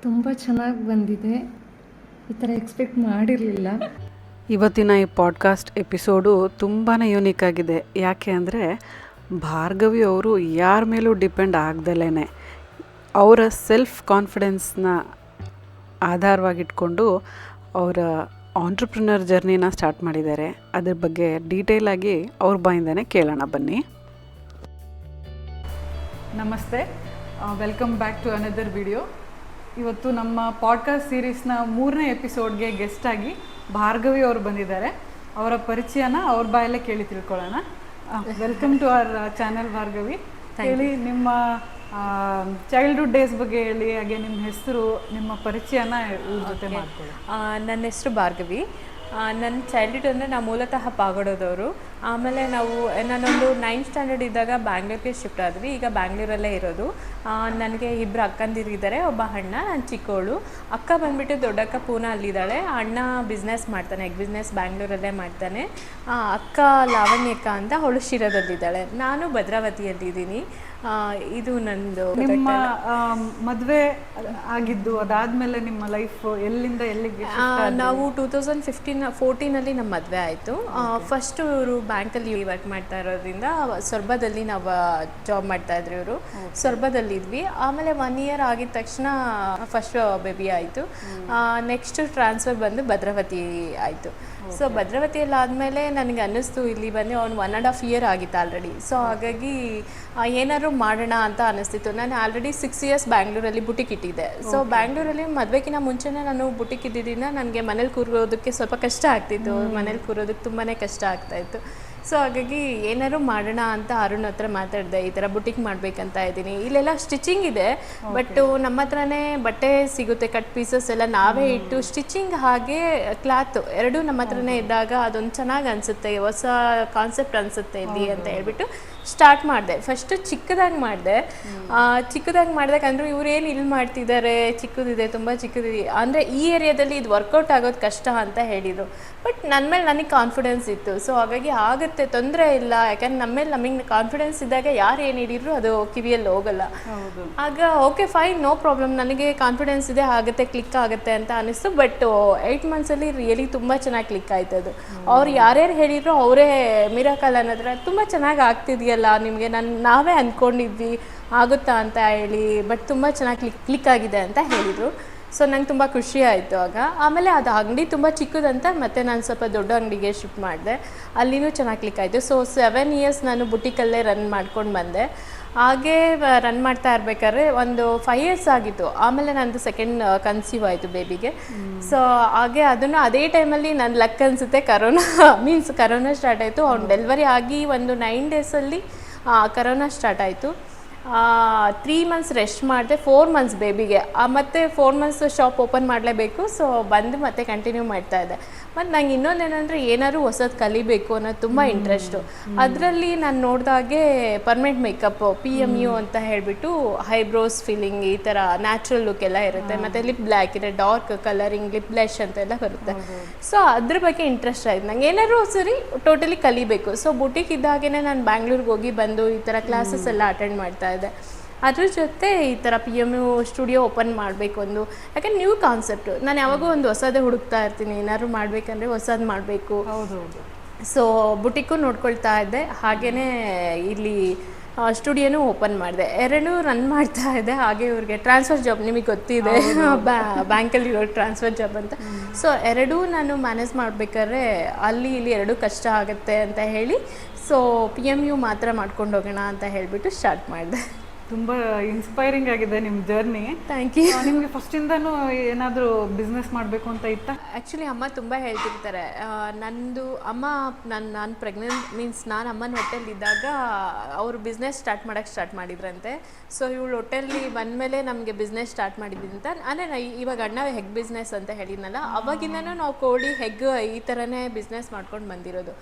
ತುಂಬ ಚೆನ್ನಾಗಿ ಬಂದಿದೆ. ಈ ಥರ ಎಕ್ಸ್ಪೆಕ್ಟ್ ಮಾಡಿರಲಿಲ್ಲ. ಇವತ್ತಿನ ಈ ಪಾಡ್ಕಾಸ್ಟ್ ಎಪಿಸೋಡು ತುಂಬಾ ಯೂನಿಕ್ ಆಗಿದೆ. ಯಾಕೆ ಅಂದರೆ ಭಾರ್ಗವಿ ಅವರು ಯಾರ ಮೇಲೂ ಡಿಪೆಂಡ್ ಆಗ್ದಲೇ ಅವರ ಸೆಲ್ಫ್ ಕಾನ್ಫಿಡೆನ್ಸ್ನ ಆಧಾರವಾಗಿಟ್ಕೊಂಡು ಅವರ ಆಂಟ್ರಪ್ರಿನರ್ ಜರ್ನಿನ ಸ್ಟಾರ್ಟ್ ಮಾಡಿದ್ದಾರೆ. ಅದ್ರ ಬಗ್ಗೆ ಡೀಟೇಲಾಗಿ ಅವ್ರ ಬಾಯಿಂದನೇ ಕೇಳೋಣ ಬನ್ನಿ. ನಮಸ್ತೆ, welcome back to another video. ಇವತ್ತು ನಮ್ಮ ಪಾಡ್ಕಾಸ್ಟ್ ಸೀರೀಸ್ನ 3ನೇ ಎಪಿಸೋಡ್ಗೆ ಗೆಸ್ಟಾಗಿ ಭಾರ್ಗವಿ ಅವರು ಬಂದಿದ್ದಾರೆ. ಅವರ ಪರಿಚಯನ ಅವ್ರ ಬಾಯಲ್ಲೇ ಕೇಳಿ ತಿಳ್ಕೊಳ್ಳೋಣ. Welcome to our channel Bhargavi. ಹೇಳಿ, ನಿಮ್ಮ ಚೈಲ್ಡ್ಹುಡ್ ಡೇಸ್ ಬಗ್ಗೆ ಹೇಳಿ, ಹಾಗೆ ನಿಮ್ಮ ಹೆಸರು, ನಿಮ್ಮ ಪರಿಚಯನ ಇವ್ರ ಜೊತೆ ಮಾಡ್ಕೊಳ್ಳಿ. ನನ್ನ ಹೆಸರು ಭಾರ್ಗವಿ. ನನ್ನ ಚೈಲ್ಡ್ಹುಡ್ ಅಂದರೆ ನಾವು ಮೂಲತಃ ಪಾಗೋಡೋದವರು. ಆಮೇಲೆ ನಾನೊಂದು 9th ಸ್ಟ್ಯಾಂಡರ್ಡ್ ಇದ್ದಾಗ ಬ್ಯಾಂಗ್ಳೂರ್ಗೆ ಶಿಫ್ಟ್ ಆದ್ವಿ. ಈಗ ಬ್ಯಾಂಗ್ಳೂರಲ್ಲೇ ಇರೋದು. ನನಗೆ 2 ಅಕ್ಕಂದಿರಿದ್ದಾರೆ, ಒಬ್ಬ ಅಣ್ಣ, ನಾನು ಚಿಕ್ಕವಳು. ಅಕ್ಕ ಬಂದುಬಿಟ್ಟು ದೊಡ್ಡಕ್ಕ ಪೂನಾ ಅಲ್ಲಿದ್ದಾಳೆ. ಅಣ್ಣ ಬಿಸ್ನೆಸ್ ಮಾಡ್ತಾನೆ, ಎಗ್ ಬಿಸ್ನೆಸ್ ಬ್ಯಾಂಗ್ಳೂರಲ್ಲೇ ಮಾಡ್ತಾನೆ. ಅಕ್ಕ ಲಾವಣ್ಯಕ್ಕ ಅಂತ ಅವಳು ಶಿರದಲ್ಲಿದ್ದಾಳೆ. ನಾನು ಭದ್ರಾವತಿಯಲ್ಲಿದ್ದೀನಿ. ಇದು ನಂದು. ನಿಮ್ಮ ಮದುವೆ ಆಗಿದ್ದು ಅದಾದಮೇಲೆ ನಿಮ್ಮ ಲೈಫ್ ಎಲ್ಲಿಂದ ಎಲ್ಲಿಗೆ? ನಾವು 2014 ನಮ್ಮ ಮದುವೆ ಆಯಿತು. ಫಸ್ಟು ಇವರು ಬ್ಯಾಂಕಲ್ಲಿ ವರ್ಕ್ ಮಾಡ್ತಾ ಇರೋದ್ರಿಂದ ಸೊರಬದಲ್ಲಿ ನಾವು ಜಾಬ್ ಮಾಡ್ತಾಯಿದ್ರು. ಇವರು ಸೊರಬದಲ್ಲಿದ್ವಿ. ಆಮೇಲೆ 1 year ಆಗಿದ ತಕ್ಷಣ ಫಸ್ಟ್ ಬೇಬಿ ಆಯಿತು. ನೆಕ್ಸ್ಟ್ ಟ್ರಾನ್ಸ್ಫರ್ ಬಂದು ಭದ್ರಾವತಿ ಆಯಿತು. ಸೊ ಭದ್ರಾವತಿಯಲ್ಲಿ ಆದಮೇಲೆ ನನಗೆ ಅನ್ನಿಸ್ತು, ಇಲ್ಲಿ ಬಂದು ಅವ್ನು 1.5 year ಆಗಿತ್ತು ಆಲ್ರೆಡಿ. ಸೊ ಹಾಗಾಗಿ ಏನಾದ್ರು ಮಾಡೋಣ ಅಂತ ಅನ್ನಿಸ್ತಿತ್ತು. ನಾನು ಆಲ್ರೆಡಿ 6 years ಬ್ಯಾಂಗ್ಳೂರಲ್ಲಿ ಬುಟಿಕ್ ಇಟ್ಟಿದ್ದೆ. ಸೊ ಬ್ಯಾಂಗ್ಳೂರಲ್ಲಿ ಮದುವೆಗಿಂತ ಮುಂಚೆನೇ ನಾನು ಬುಟಿಕ್ ಇದ್ದಿದ್ದರಿಂದ ನನಗೆ ಮನೇಲಿ ಕೂರೋದಕ್ಕೆ ಸ್ವಲ್ಪ ಕಷ್ಟ ಆಗ್ತಿತ್ತು. ಮನೇಲಿ ಕೂರೋದಕ್ಕೆ ತುಂಬಾ ಕಷ್ಟ ಆಗ್ತಾಯಿತ್ತು. ಸೊ ಹಾಗಾಗಿ ಏನಾದ್ರು ಮಾಡೋಣ ಅಂತ ಅರುಣ್ ಹತ್ರ ಮಾತಾಡಿದೆ, ಈ ಥರ ಬುಟಿಕ್ ಮಾಡಬೇಕಂತ ಇದ್ದೀನಿ. ಇಲ್ಲೆಲ್ಲ ಸ್ಟಿಚಿಂಗ್ ಇದೆ, ಬಟ್ ನಮ್ಮ ಹತ್ರನೇ ಬಟ್ಟೆ ಸಿಗುತ್ತೆ, ಕಟ್ ಪೀಸಸ್ ಎಲ್ಲ ನಾವೇ ಇಟ್ಟು ಸ್ಟಿಚಿಂಗ್ ಹಾಗೆ ಕ್ಲಾತ್ ಎರಡೂ ನಮ್ಮ ಹತ್ರನೇ ಇದ್ದಾಗ ಅದೊಂದು ಚೆನ್ನಾಗಿ ಅನಿಸುತ್ತೆ, ಹೊಸ ಕಾನ್ಸೆಪ್ಟ್ ಅನಿಸುತ್ತೆ ಇಲ್ಲಿ ಅಂತ ಹೇಳ್ಬಿಟ್ಟು ಸ್ಟಾರ್ಟ್ ಮಾಡಿದೆ. ಫಸ್ಟು ಚಿಕ್ಕದಾಗಿ ಮಾಡಿದೆ. ಇವ್ರು ಏನು ಇಲ್ಲಿ ಮಾಡ್ತಿದ್ದಾರೆ, ಚಿಕ್ಕದಿದೆ, ತುಂಬ ಚಿಕ್ಕದಿದೆ ಅಂದರೆ ಈ ಏರಿಯಾದಲ್ಲಿ ಇದು ವರ್ಕೌಟ್ ಆಗೋದು ಕಷ್ಟ ಅಂತ ಹೇಳಿದರು. ಬಟ್ ನನ್ನ ಮೇಲೆ ನನಗೆ ಕಾನ್ಫಿಡೆನ್ಸ್ ಇತ್ತು. ಸೊ ಹಾಗಾಗಿ ಆಗುತ್ತೆ, ತೊಂದರೆ ಇಲ್ಲ. ಯಾಕಂದ್ರೆ ನಮಗೆ ಕಾನ್ಫಿಡೆನ್ಸ್ ಇದ್ದಾಗ ಯಾರು ಏನು ಹೇಳಿದ್ರು ಅದು ಕಿವಿಯಲ್ಲಿ ಹೋಗಲ್ಲ. ಆಗ ಓಕೆ ಫೈನ್, ನೋ ಪ್ರಾಬ್ಲಮ್, ನನಗೆ ಕಾನ್ಫಿಡೆನ್ಸ್ ಇದೆ, ಆಗುತ್ತೆ, ಕ್ಲಿಕ್ ಆಗುತ್ತೆ ಅಂತ ಅನ್ನಿಸ್ತು. ಬಟ್ 8 monthsಲ್ಲಿ ರಿಯಲಿ ತುಂಬ ಚೆನ್ನಾಗಿ ಕ್ಲಿಕ್ ಆಯ್ತು ಅದು. ಅವ್ರು ಯಾರ್ಯಾರು ಹೇಳಿದ್ರು ಅವರೇ ಮಿರಾಕಲ್ ಅನ್ನೋದ್ರ ತುಂಬ ಚೆನ್ನಾಗಿ ಆಗ್ತಿದೆಯಲ್ಲ ನಿಮಗೆ, ನಾವೇ ಅಂದ್ಕೊಂಡಿದ್ವಿ ಆಗುತ್ತಾ ಅಂತ ಹೇಳಿ, ಬಟ್ ತುಂಬ ಚೆನ್ನಾಗಿ ಕ್ಲಿಕ್ ಆಗಿದೆ ಅಂತ ಹೇಳಿದರು. ಸೊ ನಂಗೆ ತುಂಬ ಖುಷಿ ಆಯಿತು ಆಗ. ಆಮೇಲೆ ಅದು ಅಂಗಡಿ ತುಂಬ ಚಿಕ್ಕದಂತ ಮತ್ತೆ ನಾನು ಸ್ವಲ್ಪ ದೊಡ್ಡ ಅಂಗಡಿಗೆ ಶಿಫ್ಟ್ ಮಾಡಿದೆ. ಅಲ್ಲಿನೂ ಚೆನ್ನಾಗಿ ಕ್ಲಿಕ್ ಆಯಿತು. ಸೊ 7 years ನಾನು ಬುಟಿಕಲ್ಲೇ ರನ್ ಮಾಡ್ಕೊಂಡು ಬಂದೆ. ಹಾಗೇ ರನ್ ಮಾಡ್ತಾ ಇರ್ಬೇಕಾದ್ರೆ ಒಂದು 5 years ಆಗಿತ್ತು. ಆಮೇಲೆ ನಂದು ಸೆಕೆಂಡ್ ಕನ್ಸೀವ್ ಆಯಿತು ಬೇಬಿಗೆ. ಸೊ ಹಾಗೆ ಅದನ್ನು ಅದೇ ಟೈಮಲ್ಲಿ ನನ್ನ ಲಕ್ ಅನಿಸುತ್ತೆ, ಕರೋನಾ ಸ್ಟಾರ್ಟ್ ಆಯಿತು. ಅವ್ನು ಡೆಲಿವರಿ ಆಗಿ ಒಂದು 9 daysಲ್ಲಿ ಕರೋನಾ ಸ್ಟಾರ್ಟ್ ಆಯಿತು. 3 months ರೆಸ್ಟ್ ಮಾಡಿದೆ, 4 months ಬೇಬಿಗೆ. ಮತ್ತು 4 months ಶಾಪ್ ಓಪನ್ ಮಾಡಲೇಬೇಕು. ಸೊ ಬಂದು ಮತ್ತೆ ಕಂಟಿನ್ಯೂ ಮಾಡ್ತಾಯಿದ್ದೆ. ಮತ್ತು ನಂಗೆ ಇನ್ನೊಂದೇನೆಂದರೆ ಏನಾದ್ರು ಹೊಸದು ಕಲಿಬೇಕು ಅನ್ನೋದು ತುಂಬ ಇಂಟ್ರೆಸ್ಟು. ಅದರಲ್ಲಿ ನಾನು ನೋಡಿದಾಗೆ ಪರ್ಮನೆಂಟ್ ಮೇಕಪ್, PMU ಅಂತ ಹೇಳಿಬಿಟ್ಟು ಐಬ್ರೋಸ್ ಫಿಲ್ಲಿಂಗ್, ಈ ಥರ ನ್ಯಾಚುರಲ್ ಲುಕ್ ಎಲ್ಲ ಇರುತ್ತೆ. ಮತ್ತು ಲಿಪ್ ಬ್ಲ್ಯಾಕ್ ಇದೆ, ಡಾರ್ಕ್ ಕಲರಿಂಗ್, ಲಿಪ್ ಬ್ಲಷ್ ಅಂತೆಲ್ಲ ಬರುತ್ತೆ. ಸೊ ಅದ್ರ ಬಗ್ಗೆ ಇಂಟ್ರೆಸ್ಟ್ ಆಯಿತು ನಂಗೆ. ಏನಾದ್ರು ಸರಿ ಟೋಟಲಿ ಕಲಿಬೇಕು. ಸೊ ಬುಟಿಕ್ ಇದ್ದಾಗೇ ನಾನು ಬ್ಯಾಂಗ್ಳೂರಿಗೆ ಹೋಗಿ ಬಂದು ಈ ಥರ ಕ್ಲಾಸಸ್ ಎಲ್ಲ ಅಟೆಂಡ್ ಮಾಡ್ತಾ ಇದ್ದೆ. ಅದ್ರ ಜೊತೆ ಈ ಥರ PMU ಸ್ಟುಡಿಯೋ ಓಪನ್ ಮಾಡಬೇಕು ಒಂದು, ಯಾಕಂದ್ರೆ ನ್ಯೂ ಕಾನ್ಸೆಪ್ಟು. ನಾನು ಯಾವಾಗೂ ಒಂದು ಹೊಸದೇ ಹುಡುಕ್ತಾ ಇರ್ತೀನಿ, ಏನಾದ್ರು ಮಾಡಬೇಕಂದ್ರೆ ಹೊಸದು ಮಾಡಬೇಕು. ಸೊ ಬುಟಿಕ್ಕು ನೋಡ್ಕೊಳ್ತಾ ಇದ್ದೆ, ಹಾಗೆಯೇ ಇಲ್ಲಿ ಸ್ಟುಡಿಯೋನೂ ಓಪನ್ ಮಾಡಿದೆ. 2 ರನ್ ಮಾಡ್ತಾ ಇದ್ದೆ. ಹಾಗೆ ಇವ್ರಿಗೆ ಟ್ರಾನ್ಸ್ಫರ್ ಜಾಬ್, ನಿಮಗೆ ಗೊತ್ತಿದೆ ಬ್ಯಾಂಕಲ್ಲಿ ಇರೋ ಟ್ರಾನ್ಸ್ಫರ್ ಜಾಬ್ ಅಂತ. ಸೊ 2 ನಾನು ಮ್ಯಾನೇಜ್ ಮಾಡಬೇಕಾದ್ರೆ ಅಲ್ಲಿ ಇಲ್ಲಿ 2 ಕಷ್ಟ ಆಗುತ್ತೆ ಅಂತ ಹೇಳಿ, ಸೊ PMU ಮಾತ್ರ ಮಾಡ್ಕೊಂಡು ಹೋಗೋಣ ಅಂತ ಹೇಳಿಬಿಟ್ಟು ಸ್ಟಾರ್ಟ್ ಮಾಡಿದೆ. ತುಂಬ ಇನ್ಸ್ಪೈರಿಂಗ್ ಆಗಿದೆ ನಿಮ್ಮ ಜರ್ನಿ. Thank you. ನಿಮಗೆ ಫಸ್ಟಿಂದನೂ ಏನಾದರೂ ಬಿಸ್ನೆಸ್ ಮಾಡಬೇಕು ಅಂತ ಇತ್ತಾ? ಆ್ಯಕ್ಚುಲಿ ಅಮ್ಮ ತುಂಬ ಹೇಳ್ತಿರ್ತಾರೆ. ನಂದು ಅಮ್ಮ ನಾನು ಪ್ರೆಗ್ನೆಂಟ್ ಮೀನ್ಸ್ ನಾನು ಅಮ್ಮನ ಹೊಟ್ಟೆಲಿದ್ದಾಗ ಅವರು ಬಿಸ್ನೆಸ್ ಸ್ಟಾರ್ಟ್ ಮಾಡಿದ್ರಂತೆ. ಸೊ ಇವಳು ಹೊಟ್ಟೆಲ್ಲಿ ಬಂದಮೇಲೆ ನಮಗೆ ಬಿಸ್ನೆಸ್ ಸ್ಟಾರ್ಟ್ ಮಾಡಿದ್ದಂತ. ಅಂದರೆ ಇವಾಗ ಅಣ್ಣ ಹೆಗ್ ಬಿಸ್ನೆಸ್ ಅಂತ ಹೇಳಿದ್ನಲ್ಲ, ಅವಾಗಿಂದನೂ ನಾವು ಕೋಳಿ ಹೆಗ್ ಈ ಥರನೇ ಬಿಸ್ನೆಸ್ ಮಾಡ್ಕೊಂಡು ಬಂದಿರೋದು.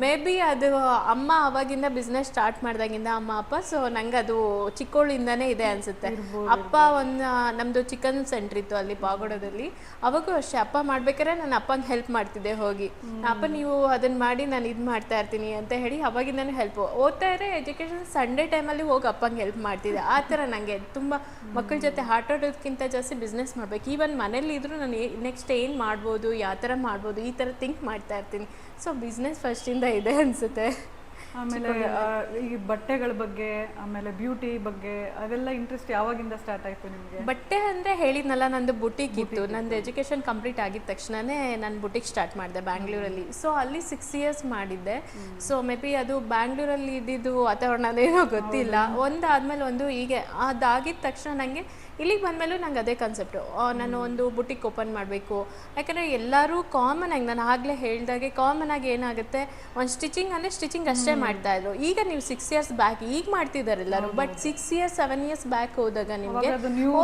ಮೇ ಬಿ ಅದು ಅಮ್ಮ ಅವಾಗಿಂದ ಬಿಸ್ನೆಸ್ ಸ್ಟಾರ್ಟ್ ಮಾಡಿದಾಗಿಂದ ಅಮ್ಮ ಅಪ್ಪ. ಸೊ ನಂಗೆ ಅದು ಚಿಕ್ಕವಳಿಂದಾನೇ ಇದೆ ಅನಿಸುತ್ತೆ. ಅಪ್ಪ ಒಂದು ನಮ್ಮದು ಚಿಕನ್ ಸೆಂಟ್ರ್ ಇತ್ತು ಅಲ್ಲಿ ಪಾಗೋಡದಲ್ಲಿ, ಅವಾಗೂ ಅಷ್ಟೇ ಅಪ್ಪ ಮಾಡ್ಬೇಕಾದ್ರೆ ನಾನು ಅಪ್ಪಂಗೆ ಹೆಲ್ಪ್ ಮಾಡ್ತಿದ್ದೆ ಹೋಗಿ. ಅಪ್ಪ ನೀವು ಅದನ್ನು ಮಾಡಿ ನಾನು ಇದು ಮಾಡ್ತಾ ಇರ್ತೀನಿ ಅಂತ ಹೇಳಿ ಅವಾಗಿಂದನೇ ಹೆಲ್ಪು. ಓದ್ತಾ ಇದ್ರೆ ಎಜುಕೇಷನ್ ಸಂಡೇ ಟೈಮಲ್ಲಿ ಹೋಗಿ ಅಪ್ಪಂಗೆ ಹೆಲ್ಪ್ ಮಾಡ್ತಿದ್ದೆ. ಆ ಥರ ನನಗೆ ತುಂಬ ಮಕ್ಕಳ ಜೊತೆ ಆಟ ಆಡೋದಕ್ಕಿಂತ ಜಾಸ್ತಿ ಬಿಸ್ನೆಸ್ ಮಾಡಬೇಕು. ಈವನ್ ಮನೇಲಿ ಇದ್ರೂ ನಾನು ನೆಕ್ಸ್ಟ್ ಏನು ಮಾಡ್ಬೋದು, ಯಾವ ಥರ ಮಾಡ್ಬೋದು, ಈ ಥರ ಥಿಂಕ್ ಮಾಡ್ತಾ ಇರ್ತೀನಿ. ಸೊ ಬಿಸ್ನೆಸ್ ಫಸ್ಟಿಂದ ಇದೆ ಅನಿಸುತ್ತೆ. ಆಮೇಲೆ ಈ ಬಟ್ಟೆಗಳ ಬಗ್ಗೆ, ಆಮೇಲೆ ಬ್ಯೂಟಿ ಬಗ್ಗೆ ಅದೆಲ್ಲ ಇಂಟ್ರೆಸ್ಟ್ ಯಾವಾಗಿಂದ ಸ್ಟಾರ್ಟ್ ಆಯ್ತು ನಿಮಗೆ? ಬಟ್ಟೆ ಅಂದರೆ ಹೇಳಿದ್ನಲ್ಲ, ನಂದು ಬುಟೀಕ್ ಇತ್ತು. ನಂದು ಎಜುಕೇಷನ್ ಕಂಪ್ಲೀಟ್ ಆಗಿದ ತಕ್ಷಣವೇ ನಾನು ಬುಟೀಕ್ ಸ್ಟಾರ್ಟ್ ಮಾಡಿದೆ ಬ್ಯಾಂಗ್ಳೂರಲ್ಲಿ. ಸೊ ಅಲ್ಲಿ 6 years ಮಾಡಿದ್ದೆ. ಸೊ ಮೇ ಬಿ ಅದು ಬ್ಯಾಂಗ್ಳೂರಲ್ಲಿ ಇದ್ದಿದ್ದು ವಾತಾವರಣನೇನೋ ಗೊತ್ತಿಲ್ಲ, ಒಂದಾದ್ಮೇಲೆ ಒಂದು ಹೀಗೆ ಅದಾಗಿದ ತಕ್ಷಣ ನನಗೆ ಇಲ್ಲಿಗೆ ಬಂದಮೇಲೂ ನಂಗೆ ಅದೇ ಕಾನ್ಸೆಪ್ಟು, ನಾನು ಒಂದು ಬುಟೀಕ್ ಓಪನ್ ಮಾಡಬೇಕು. ಯಾಕಂದರೆ ಎಲ್ಲರೂ ಕಾಮನ್ ಆಗಿ, ನಾನು ಆಗಲೇ ಹೇಳ್ದಾಗೆ ಕಾಮನ್ ಆಗಿ ಏನಾಗುತ್ತೆ, ಒಂದು ಸ್ಟಿಚಿಂಗ್ ಅಂದರೆ ಸ್ಟಿಚಿಂಗ್ ಅಷ್ಟೇ ಮಾಡ್ತಾಯಿದ್ರು. ಈಗ ನೀವು 6 years ಬ್ಯಾಕ್ ಈಗ ಮಾಡ್ತಿದ್ದಾರೆ ಎಲ್ಲರೂ, ಬಟ್ 6 years 7 years ಬ್ಯಾಕ್ ಹೋದಾಗ ನಿಮಗೆ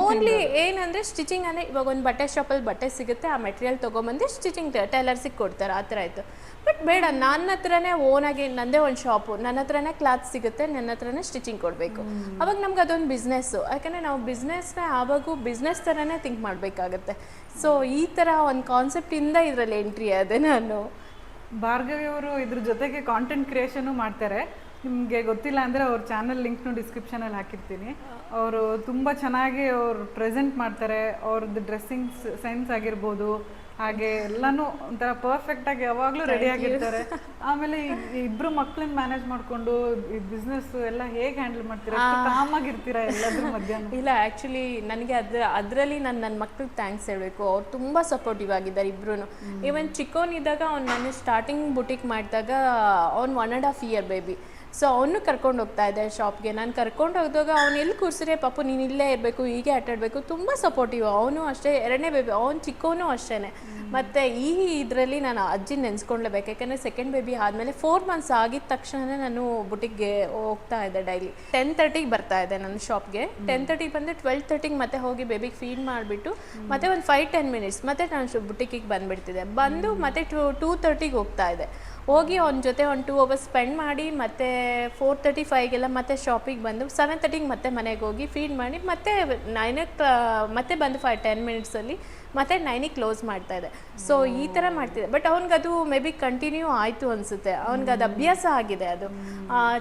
ಓನ್ಲಿ ಏನಂದರೆ ಸ್ಟಿಚಿಂಗ್ ಅಂದರೆ ಇವಾಗ ಒಂದು ಬಟ್ಟೆ ಶಾಪಲ್ಲಿ ಬಟ್ಟೆ ಸಿಗುತ್ತೆ, ಆ ಮೆಟೀರಿಯಲ್ ತೊಗೊಂಬಂದು ಸ್ಟಿಚಿಂಗ್ ಟೈಲರ್ಸಿಗೆ ಕೊಡ್ತಾರೆ, ಆ ಥರ ಆಯಿತು. ಬಟ್ ಬೇಡ, ನನ್ನ ಹತ್ರನೇ ಓನಾಗಿ ನನ್ನದೇ ಒಂದು ಶಾಪು, ನನ್ನ ಹತ್ರನೇ ಕ್ಲಾತ್ ಸಿಗುತ್ತೆ, ನನ್ನ ಹತ್ರನೇ ಸ್ಟಿಚಿಂಗ್ ಕೊಡಬೇಕು. ಅವಾಗ ನಮ್ಗೆ ಅದೊಂದು ಬಿಸ್ನೆಸ್ಸು. ಯಾಕಂದರೆ ನಾವು ಬಿಸ್ನೆಸ್ನ ಆವಾಗೂ ಬಿಸ್ನೆಸ್ ಥರನೇ ಥಿಂಕ್ ಮಾಡಬೇಕಾಗತ್ತೆ. ಸೊ ಈ ಥರ ಒಂದು ಕಾನ್ಸೆಪ್ಟಿಂದ ಇದರಲ್ಲಿ ಎಂಟ್ರಿ ಆದೆ ನಾನು. ಭಾರ್ಗವಿ ಅವರು ಇದ್ರ ಜೊತೆಗೆ ಕಾಂಟೆಂಟ್ ಕ್ರಿಯೇಷನು ಮಾಡ್ತಾರೆ. ನಿಮಗೆ ಗೊತ್ತಿಲ್ಲ ಅಂದರೆ ಅವ್ರ ಚಾನಲ್ ಲಿಂಕ್ನು ಡಿಸ್ಕ್ರಿಪ್ಷನಲ್ಲಿ ಹಾಕಿರ್ತೀನಿ. ಅವರು ತುಂಬ ಚೆನ್ನಾಗಿ ಅವ್ರು ಪ್ರೆಸೆಂಟ್ ಮಾಡ್ತಾರೆ. ಅವ್ರದ್ದು ಡ್ರೆಸ್ಸಿಂಗ್ ಸೆನ್ಸ್ ಆಗಿರ್ಬೋದು, ಹಾಗೆ ಎಲ್ಲನೂ ಒಂಥರ ಪರ್ಫೆಕ್ಟಾಗಿ ಯಾವಾಗಲೂ ರೆಡಿ ಆಗಿರ್ತಾರೆ. ಆಮೇಲೆ ಇಬ್ಬರು ಮಕ್ಕಳನ್ನ ಮ್ಯಾನೇಜ್ ಮಾಡಿಕೊಂಡು ಈ ಬಿಸ್ನೆಸ್ ಎಲ್ಲ ಹೇಗೆ ಹ್ಯಾಂಡಲ್ ಮಾಡ್ತೀರಾ? ಕಾಮಾಗಿರ್ತೀರಾ ಎಲ್ಲದ್ರ ಮಧ್ಯಾಹ್ನ? ಇಲ್ಲ, ಆ್ಯಕ್ಚುಲಿ ನನಗೆ ಅದರಲ್ಲಿ ನನ್ನ ಮಕ್ಳಿಗೆ ಥ್ಯಾಂಕ್ಸ್ ಹೇಳಬೇಕು. ಅವ್ರು ತುಂಬ ಸಪೋರ್ಟಿವ್ ಆಗಿದ್ದಾರೆ ಇಬ್ಬರೂ. ಈವನ್ ಚಿಕ್ಕವನಿದ್ದಾಗ ನಾನು ಸ್ಟಾರ್ಟಿಂಗ್ ಬುಟೀಕ್ ಮಾಡಿದಾಗ ಅವ್ನು 1.5 year ಬೇಬಿ. ಸೊ ಅವನು ಕರ್ಕೊಂಡು ಹೋಗ್ತಾ ಇದ್ದೆ ಶಾಪ್ಗೆ. ನಾನು ಕರ್ಕೊಂಡು ಹೋದಾಗ ಅವ್ನು ಎಲ್ಲಿ ಕೂರಿಸಿದ್ರೆ ಪಾಪು ನೀನು ಇಲ್ಲೇ ಇರಬೇಕು, ಹೀಗೆ ಆಟಾಡಬೇಕು, ತುಂಬ ಸಪೋರ್ಟಿವ್. ಅವನು ಅಷ್ಟೇ, 2ನೇ ಬೇಬಿ, ಅವ್ನು ಚಿಕ್ಕವನು ಅಷ್ಟೇ. ಮತ್ತು ಈ ಇದರಲ್ಲಿ ನಾನು ಅಜ್ಜಿ ನೆನೆಸ್ಕೊಳ್ಲೇಬೇಕು. ಯಾಕೆಂದರೆ ಸೆಕೆಂಡ್ ಬೇಬಿ ಆದಮೇಲೆ 4 months ಆಗಿದ ತಕ್ಷಣ ನಾನು ಬುಟಿಕ್ಗೆ ಹೋಗ್ತಾ ಇದ್ದೆ. ಡೈಲಿ 10:30ಗೆ ಬರ್ತಾ ಇದ್ದೆ ನನ್ನ ಶಾಪ್ಗೆ. 10:30 ಬಂದು 12:30ಗೆ ಮತ್ತೆ ಹೋಗಿ ಬೇಬಿಗೆ ಫೀಡ್ ಮಾಡಿಬಿಟ್ಟು ಮತ್ತೆ ಒಂದು 5-10 minutes ಮತ್ತೆ ನಾನು ಬುಟಿಕಿಗೆ ಬಂದುಬಿಡ್ತಿದ್ದೆ. ಬಂದು ಮತ್ತೆ 2:30ಗೆ ಹೋಗ್ತಾ ಇದ್ದೆ. ಹೋಗಿ ಅವನ ಜೊತೆ ಒಂದು 2 hours ಸ್ಪೆಂಡ್ ಮಾಡಿ ಮತ್ತೆ 4:35ಗೆಲ್ಲ ಮತ್ತೆ ಶಾಪಿಗೆ ಬಂದು 7:30ಗೆ ಮತ್ತೆ ಮನೆಗೆ ಹೋಗಿ ಫೀಡ್ ಮಾಡಿ ಮತ್ತೆ 9ಕ್ಕೆ ಮತ್ತೆ ಬಂದು 5-10 minutesಲ್ಲಿ ಮತ್ತೆ 9ಗೆ ಕ್ಲೋಸ್ ಮಾಡ್ತಾಯಿದ್ದೆ. ಸೊ ಈ ಥರ ಮಾಡ್ತಿದ್ದೆ. ಬಟ್ ಅವ್ನಿಗದು ಮೇ ಬಿ ಕಂಟಿನ್ಯೂ ಆಯಿತು ಅನಿಸುತ್ತೆ. ಅವ್ನಿಗೆ ಅದು ಅಭ್ಯಾಸ ಆಗಿದೆ. ಅದು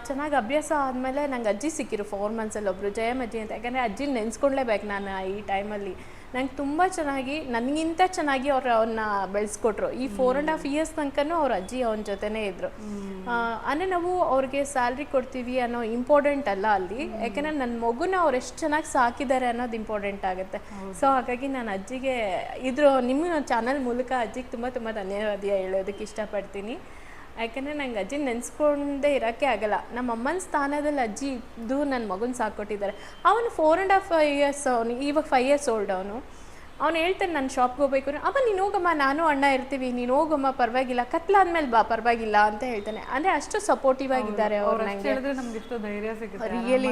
ಚೆನ್ನಾಗಿ ಅಭ್ಯಾಸ ಆದಮೇಲೆ ನಂಗೆ ಅಜ್ಜಿ ಸಿಕ್ಕಿರು 4 monthsಲ್ಲಿ ಒಬ್ಬರು, ಜಯಮಜ್ಜಿ ಅಂತ. ಯಾಕಂದರೆ ಅಜ್ಜಿ ನೆನೆಸ್ಕೊಳ್ಲೇಬೇಕು ನಾನು ಈ ಟೈಮಲ್ಲಿ. ನಂಗೆ ತುಂಬ ಚೆನ್ನಾಗಿ, ನನಗಿಂತ ಚೆನ್ನಾಗಿ ಅವನ್ನ ಬೆಳೆಸ್ಕೊಟ್ರು. ಈ 4.5 years ತನಕನೂ ಅವ್ರ ಅಜ್ಜಿ ಅವನ ಜೊತೆನೇ ಇದ್ದರು. ಅಂದರೆ ನಾವು ಅವ್ರಿಗೆ ಸ್ಯಾಲ್ರಿ ಕೊಡ್ತೀವಿ ಅನ್ನೋ ಇಂಪಾರ್ಟೆಂಟ್ ಅಲ್ಲ ಅಲ್ಲಿ. ಯಾಕೆಂದರೆ ನನ್ನ ಮಗುನ ಅವ್ರು ಎಷ್ಟು ಚೆನ್ನಾಗಿ ಸಾಕಿದ್ದಾರೆ ಅನ್ನೋದು ಇಂಪಾರ್ಟೆಂಟ್ ಆಗುತ್ತೆ. ಸೊ ಹಾಗಾಗಿ ನಾನು ಅಜ್ಜಿಗೆ ನಿಮ್ಮ ಚಾನಲ್ ಮೂಲಕ ಅಜ್ಜಿಗೆ ತುಂಬ ತುಂಬ ಧನ್ಯವಾದ ಹೇಳೋದಕ್ಕೆ ಇಷ್ಟಪಡ್ತೀನಿ. ಯಾಕೆಂದರೆ ನಂಗೆ ಅಜ್ಜಿ ನೆನೆಸ್ಕೊಂಡೇ ಇರೋಕ್ಕೆ ಆಗಲ್ಲ. ನಮ್ಮ ಅಮ್ಮನ ಸ್ಥಾನದಲ್ಲಿ ಅಜ್ಜಿ ಇದ್ದು ನನ್ನ ಮಗನ ಸಾಕೊಟ್ಟಿದ್ದಾರೆ. ಅವನು 4.5 years, ಅವನು ಇವಾಗ 5 years old. ಅವ್ನು ಹೇಳ್ತಾನೆ ನಾನು ಶಾಪ್ಗೆ ಹೋಗ್ಬೇಕು, ಅಮ್ಮ ನೀನು ಹೋಗಮ್ಮ, ನಾನು ಅಣ್ಣ ಇರ್ತೀವಿ, ನೀನು ಹೋಗಮ್ಮ, ಪರವಾಗಿಲ್ಲ, ಕತ್ಲಾದ್ಮೇಲೆ ಬಾ, ಪರವಾಗಿಲ್ಲ ಅಂತ ಹೇಳ್ತಾನೆ. ಅಂದರೆ ಅಷ್ಟು ಸಪೋರ್ಟಿವ್ ಆಗಿದ್ದಾರೆ ಅವ್ರು. ನನಗೆ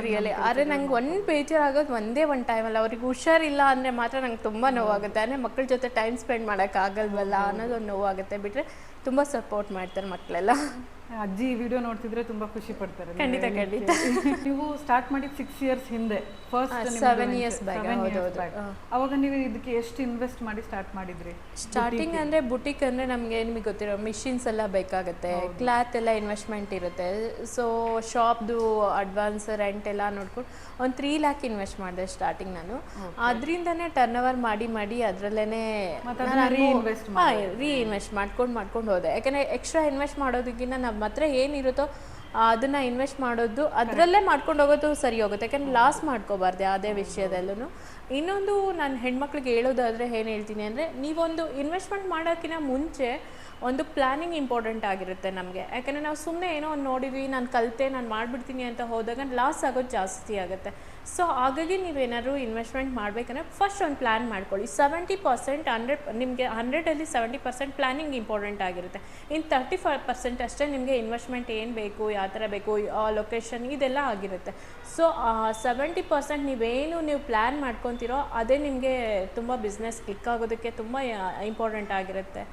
ರಿಯಲಿ ಆದರೆ ನಂಗೆ ಒಂದು ಬೇಜಾರಾಗೋದು ಒಂದೇ ಒಂದು ಟೈಮಲ್ಲಿ. ಅವ್ರಿಗೆ ಹುಷಾರಿಲ್ಲ ಅಂದರೆ ಮಾತ್ರ ನಂಗೆ ತುಂಬ ನೋವಾಗುತ್ತೆ. ಅಂದರೆ ಮಕ್ಕಳ ಜೊತೆ ಟೈಮ್ ಸ್ಪೆಂಡ್ ಮಾಡೋಕ್ಕಾಗಲ್ವಲ್ಲ ಅನ್ನೋದೊಂದು ನೋವಾಗುತ್ತೆ. ಬಿಟ್ಟರೆ ತುಂಬ ಸಪೋರ್ಟ್ ಮಾಡ್ತಾರೆ ಮಕ್ಕಳೆಲ್ಲ. ಅಜ್ಜಿ ವಿಡಿಯೋ ನೋಡ್ತಿದ್ರೆ ತುಂಬಾ ಖುಷಿ ಪಡ್ತಾರೆ. ಖಂಡಿತ. ನೀವು ಸ್ಟಾರ್ಟ್ ಮಾಡಿ 6 years ಹಿಂದೆ, ಫಸ್ಟ್ 7 years ಬ್ಯಾಕ್. ಅವಾಗ ನೀವು ಇದಕ್ಕೆ ಎಷ್ಟು ಇನ್ವೆಸ್ಟ್ ಮಾಡಿ ಸ್ಟಾರ್ಟ್ ಮಾಡಿದ್ರಿ? ಸ್ಟಾರ್ಟಿಂಗ್ ಅಂದರೆ ಬುಟಿಕ್ ಅಂದರೆ ನಿಮಗೆ ಗೊತ್ತಿರೋ ಮಿಷಿನ್ಸ್ ಎಲ್ಲ ಬೇಕಾಗುತ್ತೆ, ಕ್ಲಾತ್ ಎಲ್ಲ ಇನ್ವೆಸ್ಟ್ಮೆಂಟ್ ಇರುತ್ತೆ. ಸೊ ಶಾಪ್ದು ಅಡ್ವಾನ್ಸ್ ರೆಂಟ್ ಎಲ್ಲ ನೋಡ್ಕೊಂಡು ಒಂದು 3 lakh ಇನ್ವೆಸ್ಟ್ ಮಾಡಿದೆ ಸ್ಟಾರ್ಟಿಂಗ್ ನಾನು. ಅದರಿಂದನೇ ಟರ್ನ್ ಓವರ್ ಮಾಡಿ ಅದರಲ್ಲೇ ರೀಇನ್ವೆಸ್ಟ್ ಮಾಡ್ಕೊಂಡು ಹೋದೆ. ಯಾಕಂದರೆ ಎಕ್ಸ್ಟ್ರಾ ಇನ್ವೆಸ್ಟ್ ಮಾಡೋದಕ್ಕಿಂತ ನಮ್ಮ ಹತ್ರ ಏನಿರುತ್ತೋ ಅದನ್ನು ಇನ್ವೆಸ್ಟ್ ಮಾಡೋದು, ಅದರಲ್ಲೇ ಮಾಡ್ಕೊಂಡು ಹೋಗೋದು ಸರಿ ಹೋಗುತ್ತೆ. ಯಾಕಂದರೆ ಲಾಸ್ ಮಾಡ್ಕೋಬಾರ್ದು ಯಾವುದೇ ವಿಷಯದಲ್ಲೂ. ಇನ್ನೊಂದು ನಾನು ಹೆಣ್ಮಕ್ಳಿಗೆ ಹೇಳೋದಾದರೆ ಏನು ಹೇಳ್ತೀನಿ ಅಂದರೆ, ನೀವೊಂದು ಇನ್ವೆಸ್ಟ್ಮೆಂಟ್ ಮಾಡೋಕ್ಕಿಂತ ಮುಂಚೆ ಒಂದು ಪ್ಲ್ಯಾನಿಂಗ್ ಇಂಪಾರ್ಟೆಂಟ್ ಆಗಿರುತ್ತೆ ನಮಗೆ. ಯಾಕಂದರೆ ನಾವು ಸುಮ್ಮನೆ ಏನೋ ಒಂದು ನೋಡಿದ್ವಿ, ನಾನು ಕಲಿತೆ, ನಾನು ಮಾಡಿಬಿಡ್ತೀನಿ ಅಂತ ಹೋದಾಗ ಲಾಸ್ ಆಗೋದು ಜಾಸ್ತಿ ಆಗುತ್ತೆ. ಸೊ ಹಾಗಾಗಿ ನೀವೇನಾದ್ರು ಇನ್ವೆಸ್ಟ್ಮೆಂಟ್ ಮಾಡಬೇಕಂದ್ರೆ ಫಸ್ಟ್ ಒಂದು ಪ್ಲ್ಯಾನ್ ಮಾಡ್ಕೊಳ್ಳಿ. 70% 100, ನಿಮಗೆ 100ಅಲ್ಲಿ 70% ಪ್ಲ್ಯಾನಿಂಗ್ ಇಂಪಾರ್ಟೆಂಟ್ ಆಗಿರುತ್ತೆ. ಇನ್ನು 35% ಅಷ್ಟೇ ನಿಮಗೆ ಇನ್ವೆಸ್ಟ್ಮೆಂಟ್ ಏನು ಬೇಕು, ಯಾವ ಥರ ಬೇಕು, ಲೊಕೇಶನ್ ಇದೆಲ್ಲ ಆಗಿರುತ್ತೆ. ಸೊ 70% ನೀವು ಪ್ಲ್ಯಾನ್ ಮಾಡ್ಕೊತೀರೋ ಅದೇ ನಿಮಗೆ ತುಂಬ ಬಿಸ್ನೆಸ್ ಕ್ಲಿಕ್ ಆಗೋದಕ್ಕೆ ತುಂಬ ಇಂಪಾರ್ಟೆಂಟ್ ಆಗಿರುತ್ತೆ.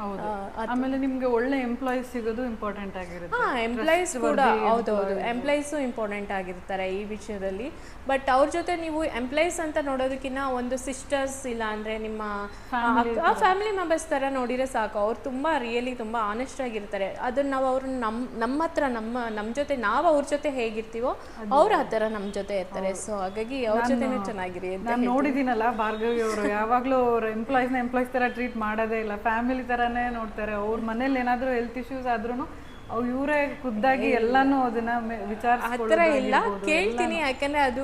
ಹೌದು. ಆಮೇಲೆ ನಿಮ್ಗೆ ಒಳ್ಳೆ ಎಂಪ್ಲಾಯೀಸ್ ಸಿಗೋದು ಇಂಪಾರ್ಟೆಂಟ್ ಆಗಿರುತ್ತೆ. ಎಂಪ್ಲಾಯೀಸ್ ಕೂಡ ಹೌದೌದು, ಎಂಪ್ಲಾಯೀಸು ಇಂಪಾರ್ಟೆಂಟ್ ಆಗಿರ್ತಾರೆ ಈ ವಿಷಯದಲ್ಲಿ. ಬಟ್ ಅವ್ರ ಜೊತೆ ನೀವು ಎಂಪ್ಲಾಯೀಸ್ ಅಂತ ನೋಡೋದಕ್ಕಿಂತ ಒಂದು ಸಿಸ್ಟರ್ಸ್ ಇಲ್ಲ ಅಂದರೆ ನಿಮ್ಮ ಫ್ಯಾಮಿಲಿ ಮೆಂಬರ್ಸ್ ಥರ ನೋಡಿದರೆ ಸಾಕು. ಅವ್ರು ತುಂಬ ರಿಯಲಿ ತುಂಬ ಆನೆಸ್ಟ್ ಆಗಿರ್ತಾರೆ. ಅದನ್ನು ನಾವು ಅವ್ರನ್ನ ನಮ್ಮ ಹತ್ರ ನಮ್ಮ ಜೊತೆ ನಾವು ಅವ್ರ ಜೊತೆ ಹೇಗಿರ್ತೀವೋ ಅವ್ರು ಆ ಥರ ನಮ್ಮ ಜೊತೆ ಇರ್ತಾರೆ. ಸೊ ಹಾಗಾಗಿ ಅವ್ರ ಜೊತೆನೂ ಚೆನ್ನಾಗಿರಿ ಅಂತ ನಾನು ನೋಡಿದ್ದೀನಲ್ಲ ಭಾರ್ಗವಿ ಅವರು ಯಾವಾಗಲೂ ಅವ್ರ ಎಂಪ್ಲಾಯೀಸ್ ಥರ ಟ್ರೀಟ್ ಮಾಡೋದೇ ಇಲ್ಲ, ಫ್ಯಾಮಿಲಿ ಥರನೇ ನೋಡ್ತಾರೆ. ಅವ್ರ ಮನೇಲಿ ಏನಾದರೂ ಹೆಲ್ತ್ ಇಶ್ಯೂಸ್ ಆದ್ರೂ ಇವರೇ ಖುದ್ದಾಗಿ ಎಲ್ಲಾನು ಅದನ್ನ ಹತ್ರ ಇಲ್ಲ ಕೇಳ್ತೀನಿ, ಯಾಕಂದ್ರೆ ಅದು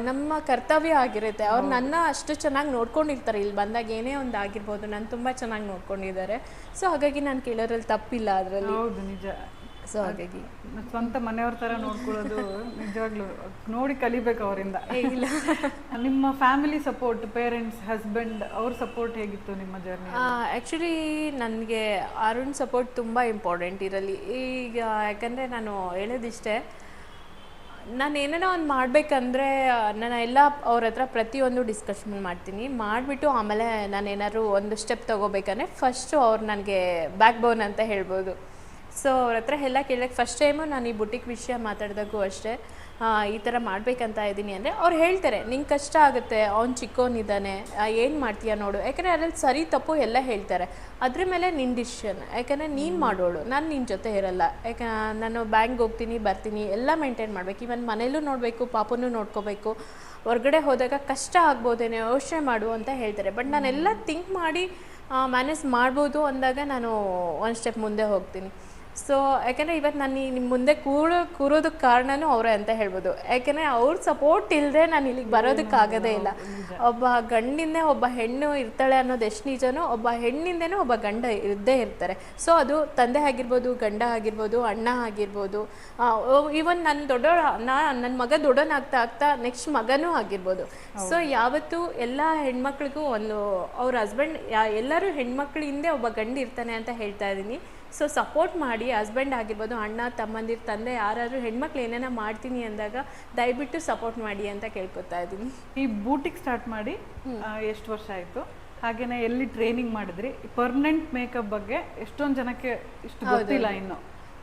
ನಮ್ಮ ಕರ್ತವ್ಯ ಆಗಿರುತ್ತೆ. ಅವ್ರು ನನ್ನ ಅಷ್ಟು ಚೆನ್ನಾಗಿ ನೋಡ್ಕೊಂಡಿರ್ತಾರೆ. ಇಲ್ಲಿ ಬಂದಾಗ ಏನೇ ಒಂದು ಆಗಿರ್ಬೋದು ನಾನು ತುಂಬಾ ಚೆನ್ನಾಗಿ ನೋಡ್ಕೊಂಡಿದ್ದಾರೆ. ಸೊ ಹಾಗಾಗಿ ನಾನು ಕೇಳೋದ್ರಲ್ಲಿ ತಪ್ಪಿಲ್ಲ ಅದರಲ್ಲಿ. ಹೌದು, ನಿಜ. ಸೊ ಹಾಗಾಗಿ ಸ್ವಂತ ಮನೆಯವ್ರ ತರ ನೋಡ್ಕೊಳ್ಳೋದು ನಿಜವಾಗ್ಲೂ ನೋಡಿ ಕಲಿಬೇಕು ಅವರಿಂದ. ಇಲ್ಲ ನಿಮ್ಮ ಫ್ಯಾಮಿಲಿ ಸಪೋರ್ಟ್, ಪೇರೆಂಟ್ಸ್, ಹಸ್ಬೆಂಡ್ ಅವ್ರ ಸಪೋರ್ಟ್ ಹೇಗಿತ್ತು ನಿಮ್ಮ ಜರ್ನಿ? ಆ್ಯಕ್ಚುಲಿ ನನಗೆ ಅರುಣ್ ಸಪೋರ್ಟ್ ತುಂಬ ಇಂಪಾರ್ಟೆಂಟ್ ಇರಲಿ. ಈಗ ಯಾಕಂದರೆ ನಾನು ಹೇಳೋದಿಷ್ಟೇ, ನಾನು ಏನೇನೋ ಒಂದು ಮಾಡಬೇಕಂದ್ರೆ ನಾನು ಎಲ್ಲ ಅವ್ರ ಹತ್ರ ಪ್ರತಿಯೊಂದು ಡಿಸ್ಕಷನ್ ಮಾಡ್ತೀನಿ. ಮಾಡಿಬಿಟ್ಟು ಆಮೇಲೆ ನಾನು ಏನಾದ್ರು ಒಂದು ಸ್ಟೆಪ್ ತೊಗೋಬೇಕಂದ್ರೆ ಫಸ್ಟು ಅವ್ರು ನನಗೆ ಬ್ಯಾಕ್ ಬೋನ್ ಅಂತ ಹೇಳ್ಬೋದು. ಸೊ ಅವ್ರ ಹತ್ರ ಎಲ್ಲ ಕೇಳಕ್ಕೆ ಫಸ್ಟ್ ಟೈಮು ನಾನು ಈ ಬುಟಿಕ್ ವಿಷಯ ಮಾತಾಡಿದಾಗೂ ಅಷ್ಟೇ, ಈ ಥರ ಮಾಡಬೇಕಂತ ಇದ್ದೀನಿ ಅಂದರೆ ಅವ್ರು ಹೇಳ್ತಾರೆ ನಿಂಗೆ ಕಷ್ಟ ಆಗುತ್ತೆ, ಅವ್ನು ಚಿಕ್ಕವನಿದ್ದಾನೆ, ಏನು ಮಾಡ್ತೀಯ ನೋಡು. ಯಾಕಂದರೆ ಅದ್ರಲ್ಲಿ ಸರಿ ತಪ್ಪು ಎಲ್ಲ ಹೇಳ್ತಾರೆ. ಅದ್ರ ಮೇಲೆ ನಿನ್ನ ಡಿಸಿಷನ್, ಯಾಕಂದರೆ ನೀನು ಮಾಡೋಳು, ನಾನು ನಿನ್ನ ಜೊತೆ ಇರಲ್ಲ. ನಾನು ಬ್ಯಾಂಕ್ಗೆ ಹೋಗ್ತೀನಿ ಬರ್ತೀನಿ ಎಲ್ಲ ಮೇಂಟೈನ್ ಮಾಡಬೇಕು. ಇವನ್ ಮನೇಲೂ ನೋಡಬೇಕು, ಪಾಪನೂ ನೋಡ್ಕೋಬೇಕು. ಹೊರಗಡೆ ಹೋದಾಗ ಕಷ್ಟ ಆಗ್ಬೋದೇನೋ, ಯೋಚನೆ ಮಾಡು ಅಂತ ಹೇಳ್ತಾರೆ. ಬಟ್ ನಾನೆಲ್ಲ ಥಿಂಕ್ ಮಾಡಿ ಮ್ಯಾನೇಜ್ ಮಾಡ್ಬೋದು ಅಂದಾಗ ನಾನು ಒಂದು ಸ್ಟೆಪ್ ಮುಂದೆ ಹೋಗ್ತೀನಿ. ಸೊ ಯಾಕೆಂದರೆ ಇವತ್ತು ನಾನು ನಿಮ್ಮ ಮುಂದೆ ಕೂರೋದಕ್ಕೆ ಕಾರಣನೂ ಅವರೇ ಅಂತ ಹೇಳ್ಬೋದು. ಯಾಕೆಂದರೆ ಅವ್ರ ಸಪೋರ್ಟ್ ಇಲ್ಲದೆ ನಾನು ಇಲ್ಲಿಗೆ ಬರೋದಕ್ಕಾಗೋದೇ ಇಲ್ಲ. ಒಬ್ಬ ಗಂಡಿಂದೇ ಒಬ್ಬ ಹೆಣ್ಣು ಇರ್ತಾಳೆ ಅನ್ನೋದು ಎಷ್ಟು ನಿಜನೋ, ಒಬ್ಬ ಹೆಣ್ಣಿಂದನೂ ಒಬ್ಬ ಗಂಡ ಇದ್ದೇ ಇರ್ತಾರೆ. ಸೊ ಅದು ತಂದೆ ಆಗಿರ್ಬೋದು, ಗಂಡ ಆಗಿರ್ಬೋದು, ಅಣ್ಣ ಆಗಿರ್ಬೋದು, ಈವನ್ ನನ್ನ ಮಗ ದೊಡ್ಡವನಾಗ್ತಾ ಆಗ್ತಾ ನೆಕ್ಸ್ಟ್ ಮಗನೂ ಆಗಿರ್ಬೋದು. ಸೊ ಯಾವತ್ತೂ ಎಲ್ಲ ಹೆಣ್ಮಕ್ಳಿಗೂ ಒಂದು ಅವ್ರ ಹಸ್ಬೆಂಡ್ ಎಲ್ಲರೂ ಹೆಣ್ಮಕ್ಳ ಹಿಂದೆ ಒಬ್ಬ ಗಂಡು ಇರ್ತಾನೆ ಅಂತ ಹೇಳ್ತಾ ಇದ್ದೀನಿ. ಸೊ ಸಪೋರ್ಟ್ ಮಾಡಿ, ಹಸ್ಬೆಂಡ್ ಆಗಿರ್ಬೋದು, ಅಣ್ಣ ತಮ್ಮಂದಿರ ತಂದೆ ಯಾರಾದರೂ ಹೆಣ್ಮಕ್ಳು ಏನೇನೋ ಮಾಡ್ತೀನಿ ಅಂದಾಗ ದಯವಿಟ್ಟು ಸಪೋರ್ಟ್ ಮಾಡಿ ಅಂತ ಕೇಳ್ಕೊತಾ ಇದ್ದೀನಿ. ಈ ಬೂಟಿಕ್ ಸ್ಟಾರ್ಟ್ ಮಾಡಿ ಎಷ್ಟು ವರ್ಷ ಆಯಿತು? ಹಾಗೇನೆ ಎಲ್ಲಿ ಟ್ರೈನಿಂಗ್ ಮಾಡಿದ್ರಿ? ಪರ್ಮನೆಂಟ್ ಮೇಕಪ್ ಬಗ್ಗೆ ಎಷ್ಟೊಂದು ಜನಕ್ಕೆ ಇಷ್ಟು ಗೊತ್ತಿಲ್ಲ ಇನ್ನು.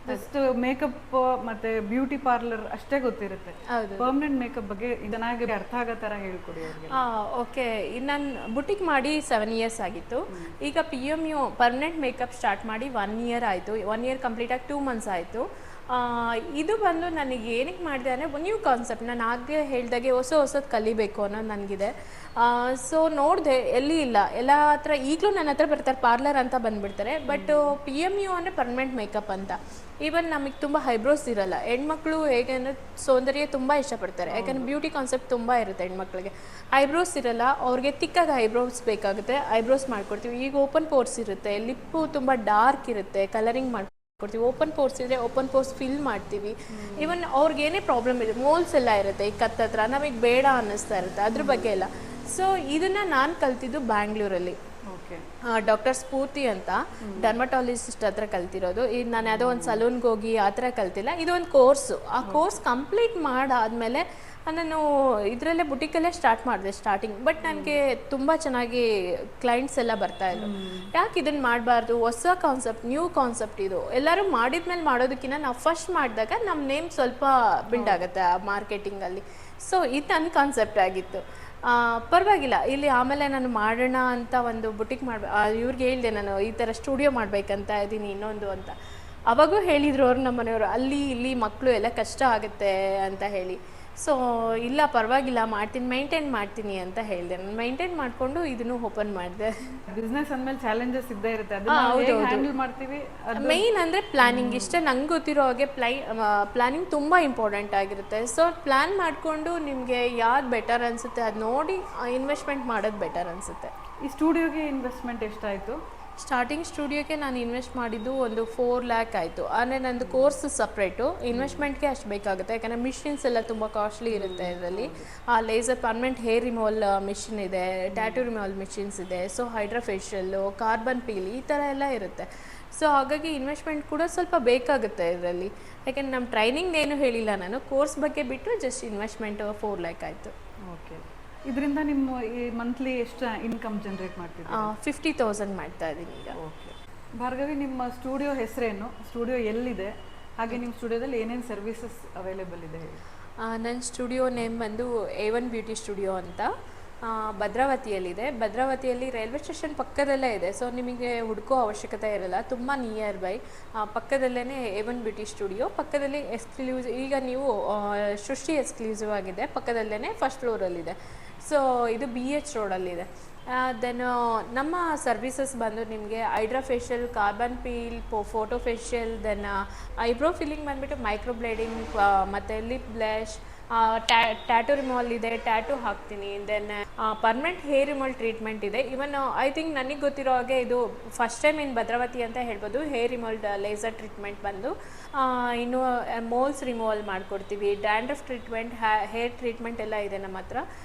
ಜಸ್ಟ್ ಮೇಕಪ್ ಮತ್ತೆ ಬ್ಯೂಟಿ ಪಾರ್ಲರ್ ಅಷ್ಟೇ ಗೊತ್ತಿರುತ್ತೆ. ಪರ್ಮನೆಂಟ್ ಮೇಕಪ್ ಬಗ್ಗೆ ಚೆನ್ನಾಗಿ ಅರ್ಥ ಆಗೋ ಥರ ಹೇಳ್ಕೊಡಿ ಅವ್ರಿಗೆ. ಓಕೆ, ನಾನು ಬುಟಿಕ್ ಮಾಡಿ 7 years ಆಗಿತ್ತು. ಈಗ PMU ಪರ್ಮನೆಂಟ್ ಮೇಕಪ್ ಸ್ಟಾರ್ಟ್ ಮಾಡಿ 1 year ಆಯಿತು. 1 year ಕಂಪ್ಲೀಟ್ ಆಗಿ 2 months ಆಯಿತು. ಇದು ಬಂದು ನನಗೆ ಏನಕ್ಕೆ ಮಾಡಿದೆ ಅಂದರೆ ನ್ಯೂ ಕಾನ್ಸೆಪ್ಟ್. ನಾನು ಆಗಲೇ ಹೇಳ್ದಾಗೆ ಹೊಸದು ಕಲಿಬೇಕು ಅನ್ನೋದು ನನಗಿದೆ. ಸೊ ನೋಡಿದೆ ಎಲ್ಲಿ ಇಲ್ಲ, ಎಲ್ಲ ಹತ್ರ ಈಗಲೂ ನನ್ನ ಹತ್ರ ಬರ್ತಾರೆ ಪಾರ್ಲರ್ ಅಂತ ಬಂದುಬಿಡ್ತಾರೆ. ಬಟ್ PMU ಅಂದರೆ ಪರ್ಮನೆಂಟ್ ಮೇಕಪ್ ಅಂತ. ಈವನ್ ನಮಗೆ ತುಂಬ ಹೈಬ್ರೋಸ್ ಇರಲ್ಲ. ಹೆಣ್ಮಕ್ಳು ಹೇಗೆ ಅಂದರೆ ಸೌಂದರ್ಯ ತುಂಬ ಇಷ್ಟಪಡ್ತಾರೆ, ಯಾಕಂದರೆ ಬ್ಯೂಟಿ ಕಾನ್ಸೆಪ್ಟ್ ತುಂಬ ಇರುತ್ತೆ ಹೆಣ್ಮಕ್ಳಿಗೆ. ಐಬ್ರೋಸ್ ಇರಲ್ಲ, ಅವ್ರಿಗೆ ತಿಕ್ಕಾಗಿ ಐಬ್ರೋಸ್ ಬೇಕಾಗುತ್ತೆ, ಐಬ್ರೋಸ್ ಮಾಡಿಕೊಡ್ತೀವಿ. ಈಗ ಓಪನ್ ಪೋರ್ಸ್ ಇರುತ್ತೆ, ಲಿಪ್ಪು ತುಂಬ ಡಾರ್ಕ್ ಇರುತ್ತೆ, ಕಲರಿಂಗ್ ಮಾಡ್ಕೊಡ್ತೀವಿ. ಓಪನ್ ಪೋರ್ಸ್ ಇದ್ರೆ ಓಪನ್ ಪೋರ್ಸ್ ಫಿಲ್ ಮಾಡ್ತೀವಿ. ಈವನ್ ಅವ್ರಿಗೆ ಏನೇ ಪ್ರಾಬ್ಲಮ್ ಇದೆ, ಮೋಲ್ಸ್ ಎಲ್ಲ ಇರುತ್ತೆ ಈ ಕತ್ತತ್ರ, ನಮಗೆ ಬೇಡ ಅನ್ನಿಸ್ತಾ ಇರುತ್ತೆ, ಅದ್ರ ಬಗ್ಗೆ ಎಲ್ಲ. ಸೊ ಇದನ್ನು ನಾನು ಕಲ್ತಿದ್ದು ಬ್ಯಾಂಗ್ಳೂರಲ್ಲಿ. ಡಾಕ್ಟರ್ ಸ್ಫೂರ್ತಿ ಅಂತ ಡರ್ಮಟಾಲಜಿಸ್ಟ್ ಹತ್ರ ಕಲ್ತಿರೋದು. ಈಗ ನಾನು ಯಾವುದೋ ಒಂದು ಸಲೂನ್ಗೆ ಹೋಗಿ ಆ ಥರ ಕಲ್ತಿಲ್ಲ, ಇದೊಂದು ಕೋರ್ಸು. ಆ ಕೋರ್ಸ್ ಕಂಪ್ಲೀಟ್ ಮಾಡಾದಮೇಲೆ ನಾನು ಇದರಲ್ಲೇ ಬುಟಿಕಲ್ಲೇ ಸ್ಟಾರ್ಟ್ ಮಾಡಿದೆ ಸ್ಟಾರ್ಟಿಂಗ್. ಬಟ್ ನನಗೆ ತುಂಬ ಚೆನ್ನಾಗಿ ಕ್ಲೈಂಟ್ಸ್ ಎಲ್ಲ ಬರ್ತಾಯಿದ್ರು. ಯಾಕೆ ಇದನ್ನು ಮಾಡಬಾರ್ದು, ಹೊಸ ಕಾನ್ಸೆಪ್ಟ್, ನ್ಯೂ ಕಾನ್ಸೆಪ್ಟ್ ಇದು. ಎಲ್ಲರೂ ಮಾಡಿದ್ಮೇಲೆ ಮಾಡೋದಕ್ಕಿಂತ ನಾವು ಫಸ್ಟ್ ಮಾಡಿದಾಗ ನಮ್ಮ ನೇಮ್ ಸ್ವಲ್ಪ ಬಿಲ್ಡ್ ಆಗುತ್ತೆ ಆ ಮಾರ್ಕೆಟಿಂಗಲ್ಲಿ. ಸೊ ಇದು ನನ್ನ ಕಾನ್ಸೆಪ್ಟ್ ಆಗಿತ್ತು. ಪರವಾಗಿಲ್ಲ, ಇಲ್ಲಿ ಆಮೇಲೆ ನಾನು ಮಾಡೋಣ ಅಂತ ಒಂದು ಬುಟಿಕ್ ಇವ್ರಿಗೆ ಹೇಳಿದೆ, ನಾನು ಈ ಥರ ಸ್ಟುಡಿಯೋ ಮಾಡಬೇಕಂತ ಇದ್ದೀನಿ ಇನ್ನೊಂದು ಅಂತ. ಅವಾಗೂ ಹೇಳಿದರು ಅವ್ರು ನಮ್ಮ ಮನೆಯವರು, ಅಲ್ಲಿ ಇಲ್ಲಿ ಮಕ್ಕಳು ಎಲ್ಲ ಕಷ್ಟ ಆಗುತ್ತೆ ಅಂತ ಹೇಳಿ. ಸೊ ಇಲ್ಲ ಪರವಾಗಿಲ್ಲ ಮಾಡ್ತೀನಿ, ಮೇಂಟೈನ್ ಮಾಡ್ತೀನಿ ಅಂತ ಹೇಳಿದೆ. ನಾನು ಮೇಂಟೈನ್ ಮಾಡಿಕೊಂಡು ಇದನ್ನು ಓಪನ್ ಮಾಡಿದೆ. ಬಿಸ್ನೆಸ್ ಅಂದಮೇಲೆ ಚಾಲೆಂಜಸ್ ಇದ್ದೇ ಇರುತ್ತೆ, ಹ್ಯಾಂಡಲ್ ಮಾಡ್ತೀವಿ. ಮೇಯ್ನ್ ಅಂದರೆ ಪ್ಲ್ಯಾನಿಂಗ್. ಇಷ್ಟೇ ನಂಗೆ ಗೊತ್ತಿರೋ ಹಾಗೆ ಪ್ಲ್ಯಾನಿಂಗ್ ತುಂಬ ಇಂಪಾರ್ಟೆಂಟ್ ಆಗಿರುತ್ತೆ. ಸೊ ಪ್ಲ್ಯಾನ್ ಮಾಡಿಕೊಂಡು ನಿಮಗೆ ಯಾವ್ದು ಬೆಟರ್ ಅನಿಸುತ್ತೆ ಅದು ನೋಡಿ ಇನ್ವೆಸ್ಟ್ಮೆಂಟ್ ಮಾಡೋದು ಬೆಟರ್ ಅನಿಸುತ್ತೆ. ಈ ಸ್ಟುಡಿಯೋಗೆ ಇನ್ವೆಸ್ಟ್ಮೆಂಟ್ ಎಷ್ಟಾಯಿತು? ಸ್ಟಾರ್ಟಿಂಗ್ ಸ್ಟುಡಿಯೋಕ್ಕೆ ನಾನು ಇನ್ವೆಸ್ಟ್ ಮಾಡಿದ್ದು ಒಂದು 4 lakh ಆಯಿತು. ಅಂದರೆ ನಂದು ಕೋರ್ಸ್ ಸಪ್ರೇಟು, ಇನ್ವೆಸ್ಟ್ಮೆಂಟ್ಗೆ ಅಷ್ಟು ಬೇಕಾಗುತ್ತೆ. ಯಾಕಂದರೆ ಮಿಷಿನ್ಸ್ ಎಲ್ಲ ತುಂಬ ಕಾಸ್ಟ್ಲಿ ಇರುತ್ತೆ ಇದರಲ್ಲಿ. Laser permanent hair removal machine ಇದೆ, ಟ್ಯಾಟೂ ರಿಮೂವಲ್ ಮಿಷಿನ್ಸ್ ಇದೆ, ಸೊ ಹೈಡ್ರಾಫೇಶಿಯಲ್ಲು, ಕಾರ್ಬನ್ ಪೀಲ್, ಈ ಥರ ಎಲ್ಲ ಇರುತ್ತೆ. ಸೊ ಹಾಗಾಗಿ ಇನ್ವೆಸ್ಟ್ಮೆಂಟ್ ಕೂಡ ಸ್ವಲ್ಪ ಬೇಕಾಗುತ್ತೆ ಇದರಲ್ಲಿ. ಯಾಕೆಂದರೆ ನಮ್ಮ ಟ್ರೈನಿಂಗ್ ಏನು ಹೇಳಿಲ್ಲ ನಾನು, ಕೋರ್ಸ್ ಬಗ್ಗೆ ಬಿಟ್ಟು ಜಸ್ಟ್ ಇನ್ವೆಸ್ಟ್ಮೆಂಟ್ 4 lakh ಆಯಿತು. ಓಕೆ. ಇದರಿಂದ ನಿಮ್ಮ ಈ ಮಂತ್ಲಿ ಎಷ್ಟು ಇನ್ಕಮ್ ಜನರೇಟ್ ಮಾಡ್ತಿದ್ದೀರಾ? 50,000 ಮಾಡ್ತಾ ಇದ್ದೀನಿ ಈಗ. ಓಕೆ. ಭಾರ್ಗವಿ, ನಿಮ್ಮ ಸ್ಟುಡಿಯೋ ಹೆಸರೇನು, ಸ್ಟುಡಿಯೋ ಎಲ್ಲಿದೆ, ಹಾಗೆ ನಿಮ್ಮ ಸ್ಟುಡಿಯೋದಲ್ಲಿ ಏನೇನು ಸರ್ವಿಸಸ್ ಅವೈಲೇಬಲ್ ಇದೆ ಹೇಳಿ? ನನ್ನ ಸ್ಟುಡಿಯೋ ನೇಮ್ ಬಂದು A1 ಬ್ಯೂಟಿ ಸ್ಟುಡಿಯೋ ಅಂತ. ಭದ್ರಾವತಿಯಲ್ಲಿದೆ. ಭದ್ರಾವತಿಯಲ್ಲಿ ರೈಲ್ವೆ ಸ್ಟೇಷನ್ ಪಕ್ಕದಲ್ಲೇ ಇದೆ. ಸೊ ನಿಮಗೆ ಹುಡುಕೋ ಅವಶ್ಯಕತೆ ಇರಲ್ಲ, ತುಂಬ ನಿಯರ್ ಬೈ ಪಕ್ಕದಲ್ಲೇ A1 ಬ್ಯೂಟಿ ಸ್ಟುಡಿಯೋ. ಪಕ್ಕದಲ್ಲಿ ಎಕ್ಸ್ಕ್ಲೂಸಿವ್, ಈಗ ನೀವು ಸೃಷ್ಟಿ ಎಕ್ಸ್ಕ್ಲೂಸಿವ್ ಆಗಿದೆ, ಪಕ್ಕದಲ್ಲೇ ಫಸ್ಟ್ ಫ್ಲೋರಲ್ಲಿದೆ. ಸೊ ಇದು BH ರೋಡಲ್ಲಿದೆ. ದೆನ್ ನಮ್ಮ ಸರ್ವಿಸಸ್ ಬಂದು ನಿಮಗೆ hydra facial, carbon peel, photo facial, then eyebrow filling ಬಂದುಬಿಟ್ಟು ಮೈಕ್ರೋಬ್ಲೇಡಿಂಗ್, ಮತ್ತು ಲಿಪ್ ಬ್ಲಷ್, ಟ್ಯಾಟೂ ರಿಮೂವಲ್ ಇದೆ, ಟ್ಯಾಟೂ ಹಾಕ್ತೀನಿ. Then permanent hair removal treatment ಇದೆ. ಇವನ್ ಐ ಥಿಂಕ್ ನನಗೆ ಗೊತ್ತಿರೋ ಹಾಗೆ ಇದು ಫಸ್ಟ್ ಟೈಮ್ ಇನ್ ಭದ್ರಾವತಿ ಅಂತ ಹೇಳ್ಬೋದು. ಹೇರ್ ರಿಮೂವಲ್ ಲೇಸರ್ ಟ್ರೀಟ್ಮೆಂಟ್ ಬಂದು, ಇನ್ನು ಮೋಲ್ಸ್ ರಿಮೂವಲ್ ಮಾಡಿಕೊಡ್ತೀವಿ, ಡ್ಯಾಂಡ್ರಫ್ ಟ್ರೀಟ್ಮೆಂಟ್, ಹೇರ್ ಟ್ರೀಟ್ಮೆಂಟ್ ಎಲ್ಲ ಇದೆ ನಮ್ಮ ಹತ್ರ.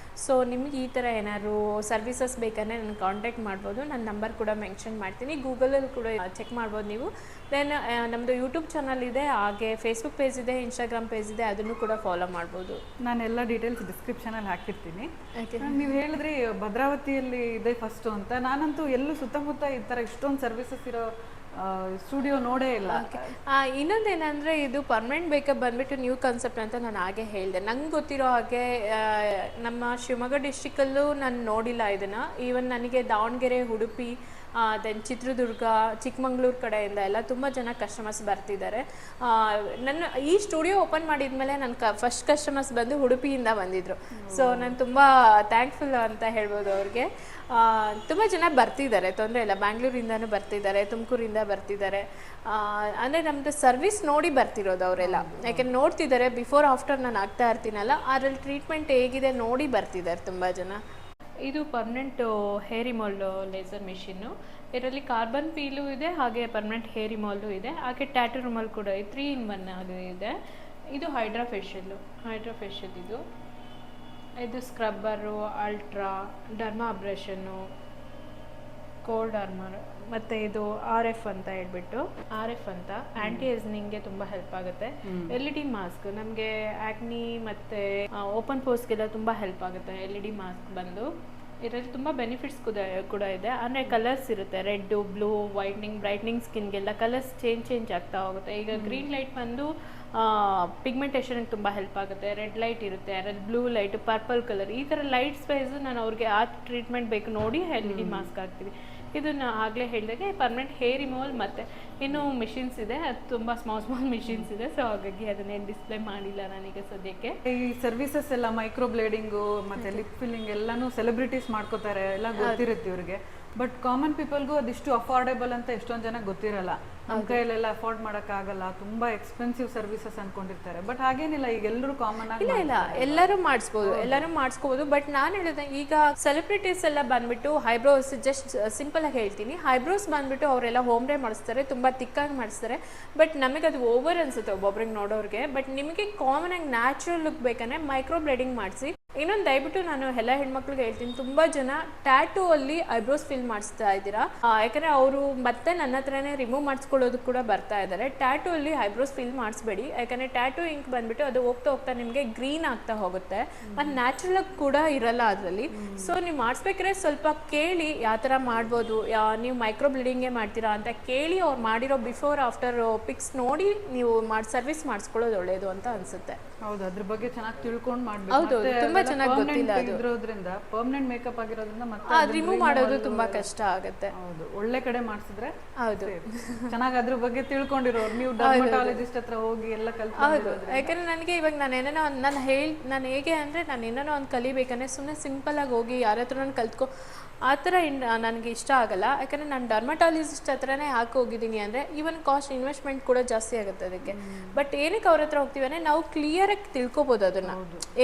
ಸೊ ನಿಮಗೆ ಈ ಥರ ಏನಾದ್ರು ಸರ್ವಿಸಸ್ ಬೇಕಂದರೆ ನನ್ನ ಕಾಂಟ್ಯಾಕ್ಟ್ ಮಾಡ್ಬೋದು. ನನ್ನ ನಂಬರ್ ಕೂಡ ಮೆನ್ಷನ್ ಮಾಡ್ತೀನಿ, ಗೂಗಲಲ್ಲಿ ಕೂಡ ಚೆಕ್ ಮಾಡ್ಬೋದು ನೀವು. ದೆನ್ ನಮ್ಮದು ಯೂಟ್ಯೂಬ್ ಚಾನಲ್ ಇದೆ, ಹಾಗೆ ಫೇಸ್ಬುಕ್ ಪೇಜ್ ಇದೆ, ಇನ್ಸ್ಟಾಗ್ರಾಮ್ ಪೇಜ್ ಇದೆ, ಅದನ್ನು ಕೂಡ ಫಾಲೋ ಮಾಡ್ಬೋದು. ನಾನು ಎಲ್ಲ ಡೀಟೇಲ್ಸ್ ಡಿಸ್ಕ್ರಿಪ್ಷನಲ್ಲಿ ಹಾಕಿರ್ತೀನಿ. ನೀವು ಹೇಳಿದ್ರಿ ಭದ್ರಾವತಿಯಲ್ಲಿ ಇದೆ ಫಸ್ಟು ಅಂತ. ನಾನಂತೂ ಎಲ್ಲೂ ಸುತ್ತಮುತ್ತ ಈ ಥರ ಇಷ್ಟೊಂದು ಸರ್ವಿಸಸ್ ಇರೋ ಸ್ಟುಡಿಯೋ ನೋಡೇ ಇಲ್ಲ. ಇನ್ನೊಂದೇನೆಂದರೆ ಇದು ಪರ್ಮನೆಂಟ್ ಮೇಕಪ್ ಬಂದುಬಿಟ್ಟು ನ್ಯೂ ಕಾನ್ಸೆಪ್ಟ್ ಅಂತ ನಾನು ಹಾಗೆ ಹೇಳಿದೆ. ನಂಗೆ ಗೊತ್ತಿರೋ ಹಾಗೆ ನಮ್ಮ ಶಿವಮೊಗ್ಗ ಡಿಸ್ಟಿಕಲ್ಲೂ ನಾನು ನೋಡಿಲ್ಲ ಇದನ್ನು. ಈವನ್ ನನಗೆ ದಾವಣಗೆರೆ, ಉಡುಪಿ, ದೆನ್ ಚಿತ್ರದುರ್ಗ, ಚಿಕ್ಕಮಂಗ್ಳೂರು ಕಡೆಯಿಂದ ಎಲ್ಲ ತುಂಬ ಜನ ಕಸ್ಟಮರ್ಸ್ ಬರ್ತಿದ್ದಾರೆ. ನನ್ನ ಈ ಸ್ಟುಡಿಯೋ ಓಪನ್ ಮಾಡಿದ್ಮೇಲೆ ನನ್ನ ಫಸ್ಟ್ ಕಸ್ಟಮರ್ಸ್ ಬಂದು ಉಡುಪಿಯಿಂದ ಬಂದಿದ್ದರು. ಸೊ ನಾನು ತುಂಬ ಥ್ಯಾಂಕ್ಫುಲ್ ಅಂತ ಹೇಳ್ಬೋದು ಅವ್ರಿಗೆ. ತುಂಬ ಜನ ಬರ್ತಿದ್ದಾರೆ, ತೊಂದರೆ ಇಲ್ಲ. ಬ್ಯಾಂಗ್ಳೂರಿಂದನೂ ಬರ್ತಿದ್ದಾರೆ, ತುಮಕೂರಿಂದ ಬರ್ತಿದ್ದಾರೆ. ಅಂದರೆ ನಮ್ಮದು ಸರ್ವಿಸ್ ನೋಡಿ ಬರ್ತಿರೋದು ಅವರೆಲ್ಲ. ಯಾಕೆಂದ್ರೆ ನೋಡ್ತಿದ್ದಾರೆ, ಬಿಫೋರ್ ಆಫ್ಟರ್ ನಾನು ಆಗ್ತಾ ಇರ್ತೀನಲ್ಲ, ಅದರಲ್ಲಿ ಟ್ರೀಟ್ಮೆಂಟ್ ಹೇಗಿದೆ ನೋಡಿ ಬರ್ತಿದ್ದಾರೆ ತುಂಬ ಜನ. ಇದು permanent hair removal laser machine. ಇದರಲ್ಲಿ ಕಾರ್ಬನ್ ಪೀಲು ಇದೆ, ಹಾಗೆ ಪರ್ಮನೆಂಟ್ ಹೇರ್ ರಿಮೂವಲ್ಲು ಇದೆ, ಹಾಗೆ ಟ್ಯಾಟೂ ರಿಮೂವಲ್ ಕೂಡ 3-in-1 ಆಗಿ ಇದೆ. ಇದು ಹೈಡ್ರಾ ಫೇಶಿಯಲ್ ಇದು scrubber, ultra, derma ಅಬ್ರೇಷನ್ನು, cold armour, ಮತ್ತು ಇದು RF ಅಂತ ಹೇಳ್ಬಿಟ್ಟು, RF ಅಂತ ಆ್ಯಂಟಿ ಏಜಿಂಗ್ಗೆ ತುಂಬ ಹೆಲ್ಪ್ ಆಗುತ್ತೆ. LED ಮಾಸ್ಕ್ ನಮಗೆ ಆ್ಯಕ್ನಿ ಮತ್ತು ಓಪನ್ ಪೋರ್ಸ್ಗೆಲ್ಲ ತುಂಬ ಹೆಲ್ಪ್ ಆಗುತ್ತೆ. LED ಮಾಸ್ಕ್ ಬಂದು ಇದರಲ್ಲಿ ತುಂಬ ಬೆನಿಫಿಟ್ಸ್ ಕೂಡ ಇದೆ. ಅಂದರೆ ಕಲರ್ಸ್ ಇರುತ್ತೆ, ರೆಡ್ಡು, ಬ್ಲೂ, ವೈಟ್ನಿಂಗ್, ಬ್ರೈಟ್ನಿಂಗ್, ಸ್ಕಿನ್ಗೆಲ್ಲ ಕಲರ್ಸ್ ಚೇಂಜ್ ಆಗ್ತಾ ಹೋಗುತ್ತೆ. ಈಗ ಗ್ರೀನ್ ಲೈಟ್ ಬಂದು ಪಿಗ್ಮೆಂಟೇಷನ್ಗೆ ತುಂಬ ಹೆಲ್ಪ್ ಆಗುತ್ತೆ. ರೆಡ್ ಲೈಟ್ ಇರುತ್ತೆ, ಅದರಲ್ಲಿ ಬ್ಲೂ ಲೈಟ್, ಪರ್ಪಲ್ ಕಲರ್, ಈ ಥರ ಲೈಟ್ಸ್ ವೈಸ್ ನಾನು ಅವ್ರಿಗೆ ಆ ಟ್ರೀಟ್ಮೆಂಟ್ ಬೇಕು ನೋಡಿ LED ಮಾಸ್ಕ್ ಹಾಕ್ತೀವಿ. ಇದನ್ನು ಆಗಲೇ ಹೇಳಿದಾಗೆ ಪರ್ಮನೆಂಟ್ ಹೇರ್ ರಿಮೂವಲ್, ಮತ್ತು ಇನ್ನೂ ಮಿಷಿನ್ಸ್ ಇದೆ, ಅದು ತುಂಬ ಸ್ಮಾಲ್ ಮಿಷಿನ್ಸ್ ಇದೆ. ಸೊ ಹಾಗಾಗಿ ಅದನ್ನೇನು ಡಿಸ್ಪ್ಲೇ ಮಾಡಿಲ್ಲ ನಾನೀಗ ಸದ್ಯಕ್ಕೆ. ಈ ಸರ್ವಿಸಸ್ ಎಲ್ಲ ಮೈಕ್ರೋ ಬ್ಲೇಡಿಂಗು ಮತ್ತು ಲಿಪ್ ಫಿಲ್ಲಿಂಗ್ ಎಲ್ಲನೂ ಸೆಲೆಬ್ರಿಟೀಸ್ ಮಾಡ್ಕೋತಾರೆ, ಎಲ್ಲ ಗೊತ್ತಿರುತ್ತೆ ಇವ್ರಿಗೆ. ಬಟ್ ಕಾಮನ್ ಪೀಪಲ್ಗೂ ಅದಿಷ್ಟು ಅಫೋರ್ಡೆಬಲ್ ಅಂತ ಎಷ್ಟೊಂದು ಜನ ಗೊತ್ತಿರಲ್ಲ. ನಮ್ಮ ಕೈಯಲ್ಲೆಲ್ಲ ಅಫೋರ್ಡ್ ಮಾಡೋಕ್ಕಾಗಲ್ಲ, ತುಂಬ ಎಕ್ಸ್ಪೆನ್ಸಿವ್ ಸರ್ವಿಸಸ್ ಅನ್ಕೊಂಡಿರ್ತಾರೆ. ಬಟ್ ಹಾಗೇನಿಲ್ಲ, ಈಗ ಎಲ್ಲರೂ ಕಾಮನ್ ಆಗಿ ಇಲ್ಲ ಎಲ್ಲರೂ ಮಾಡಿಸ್ಕೋಬೋದು. ಬಟ್ ನಾನು ಹೇಳಿದೆ, ಈಗ ಸೆಲೆಬ್ರಿಟೀಸ್ ಎಲ್ಲ ಬಂದ್ಬಿಟ್ಟು ಐಬ್ರೋಸ್, ಜಸ್ಟ್ ಸಿಂಪಲ್ ಆಗಿ ಹೇಳ್ತೀನಿ, ಐಬ್ರೋಸ್ ಬಂದ್ಬಿಟ್ಟು ಅವರೆಲ್ಲ ಹೋಮ್ ಡೇ ಮಾಡಿಸ್ತಾರೆ, ತುಂಬ ತಿಕ್ಕಾಗಿ ಮಾಡಿಸ್ತಾರೆ. ಬಟ್ ನಮಗೆ ಅದು ಓವರ್ ಅನ್ಸುತ್ತೆ ಒಬ್ಬೊಬ್ರಿಗೆ ನೋಡೋರಿಗೆ. ಬಟ್ ನಿಮಗೆ ಕಾಮನ್ ಆಗಿ ನ್ಯಾಚುರಲ್ ಲುಕ್ ಬೇಕಂದ್ರೆ ಮೈಕ್ರೋ ಬ್ಲೇಡಿಂಗ್ ಮಾಡಿಸಿ. ಇನ್ನೊಂದು ದಯವಿಟ್ಟು ನಾನು ಎಲ್ಲ ಹೆಣ್ಮಕ್ಳಿಗೆ ಹೇಳ್ತೀನಿ, ತುಂಬ ಜನ ಟ್ಯಾಟೂ ಅಲ್ಲಿ ಐಬ್ರೋಸ್ ಫಿಲ್ ಮಾಡಿಸ್ತಾ ಇದ್ದೀರಾ. ಯಾಕಂದರೆ ಅವರು ಮತ್ತೆ ನನ್ನ ಹತ್ರನೇ ರಿಮೂವ್ ಮಾಡಿಸ್ಕೊಳ್ಳೋದಕ್ಕೆ ಕೂಡ ಬರ್ತಾ ಇದ್ದಾರೆ. ಟ್ಯಾಟೂ ಅಲ್ಲಿ ಐಬ್ರೋಸ್ ಫಿಲ್ ಮಾಡಿಸ್ಬೇಡಿ, ಯಾಕಂದರೆ ಟ್ಯಾಟೂ ಇಂಕ್ ಬಂದ್ಬಿಟ್ಟು ಅದು ಹೋಗ್ತಾ ನಿಮಗೆ ಗ್ರೀನ್ ಆಗ್ತಾ ಹೋಗುತ್ತೆ, ಮತ್ತು ನ್ಯಾಚುರಲ್ ಕೂಡ ಇರಲ್ಲ ಅದರಲ್ಲಿ. ಸೊ ನೀವು ಮಾಡಿಸ್ಬೇಕಾದ್ರೆ ಸ್ವಲ್ಪ ಕೇಳಿ ಯಾವ ಥರ ಮಾಡ್ಬೋದು, ನೀವು ಮೈಕ್ರೋ ಬ್ಲೀಡಿಂಗೇ ಮಾಡ್ತೀರಾ ಅಂತ ಕೇಳಿ ಅವ್ರು ಮಾಡಿರೋ ಬಿಫೋರ್ ಆಫ್ಟರ್ ಪಿಕ್ಸ್ ನೋಡಿ ನೀವು ಸರ್ವಿಸ್ ಮಾಡಿಸ್ಕೊಳ್ಳೋದು ಒಳ್ಳೆಯದು ಅಂತ ಅನಿಸುತ್ತೆ. ಹೌದು, ಅದ್ರ ಬಗ್ಗೆ ಚೆನ್ನಾಗಿ ತಿಳ್ಕೊಂಡು ಮಾಡಬೇಕು. ಹೌದು, ತುಂಬಾ ಚೆನ್ನಾಗಿ ಗೊತ್ತಿಲ್ಲ ಅದು. ಇರೋದ್ರಿಂದ ಪರ್ಮನೆಂಟ್ ಮೇಕಪ್ ಆಗಿರೋದ್ರಿಂದ ಮತ್ತೆ ರಿಮೂವ್ ಮಾಡೋದು ತುಂಬಾ ಕಷ್ಟ ಆಗುತ್ತೆ. ಹೌದು, ಒಳ್ಳೆ ಕಡೆ ಮಾಡಿಸಿದ್ರೆ ಹೌದು ಚೆನ್ನಾಗಿ ಅದ್ರ ಬಗ್ಗೆ ತಿಳ್ಕೊಂಡಿರೋರು. ನೀವು ಡರ್ಮಟಾಲಜಿಸ್ಟ್ ಹತ್ರ ಹೋಗಿ ಎಲ್ಲ ಹೌದು. ಯಾಕಂದ್ರೆ ನನಗೆ ಇವಾಗ ನಾನು ಹೇಗೆ ಅಂದ್ರೆ ನಾನು ಏನೇನೋ ಒಂದು ಕಲಿಬೇಕಂದ್ರೆ ಸುಮ್ಮನೆ ಸಿಂಪಲ್ ಆಗಿ ಹೋಗಿ ಯಾರ ಹತ್ರ ನಾನು ಕಲ್ತ್ಕೊ ಆ ಥರ ನನಗೆ ಇಷ್ಟ ಆಗಲ್ಲ. ಯಾಕಂದರೆ ನಾನು ಡರ್ಮಟಾಲಜಿಸ್ಟ್ ಹತ್ರನೇ ಹಾಕಿ ಹೋಗಿದ್ದೀನಿ ಅಂದರೆ ಈವನ್ ಕಾಸ್ಟ್ ಇನ್ವೆಸ್ಟ್ಮೆಂಟ್ ಕೂಡ ಜಾಸ್ತಿ ಆಗುತ್ತೆ ಅದಕ್ಕೆ. ಬಟ್ ಏನಕ್ಕೆ ಅವ್ರ ಹತ್ರ ಹೋಗ್ತೀವಿ ಅಂದರೆ ನಾವು ಕ್ಲಿಯರಾಗಿ ತಿಳ್ಕೊಬೋದು ಅದನ್ನು,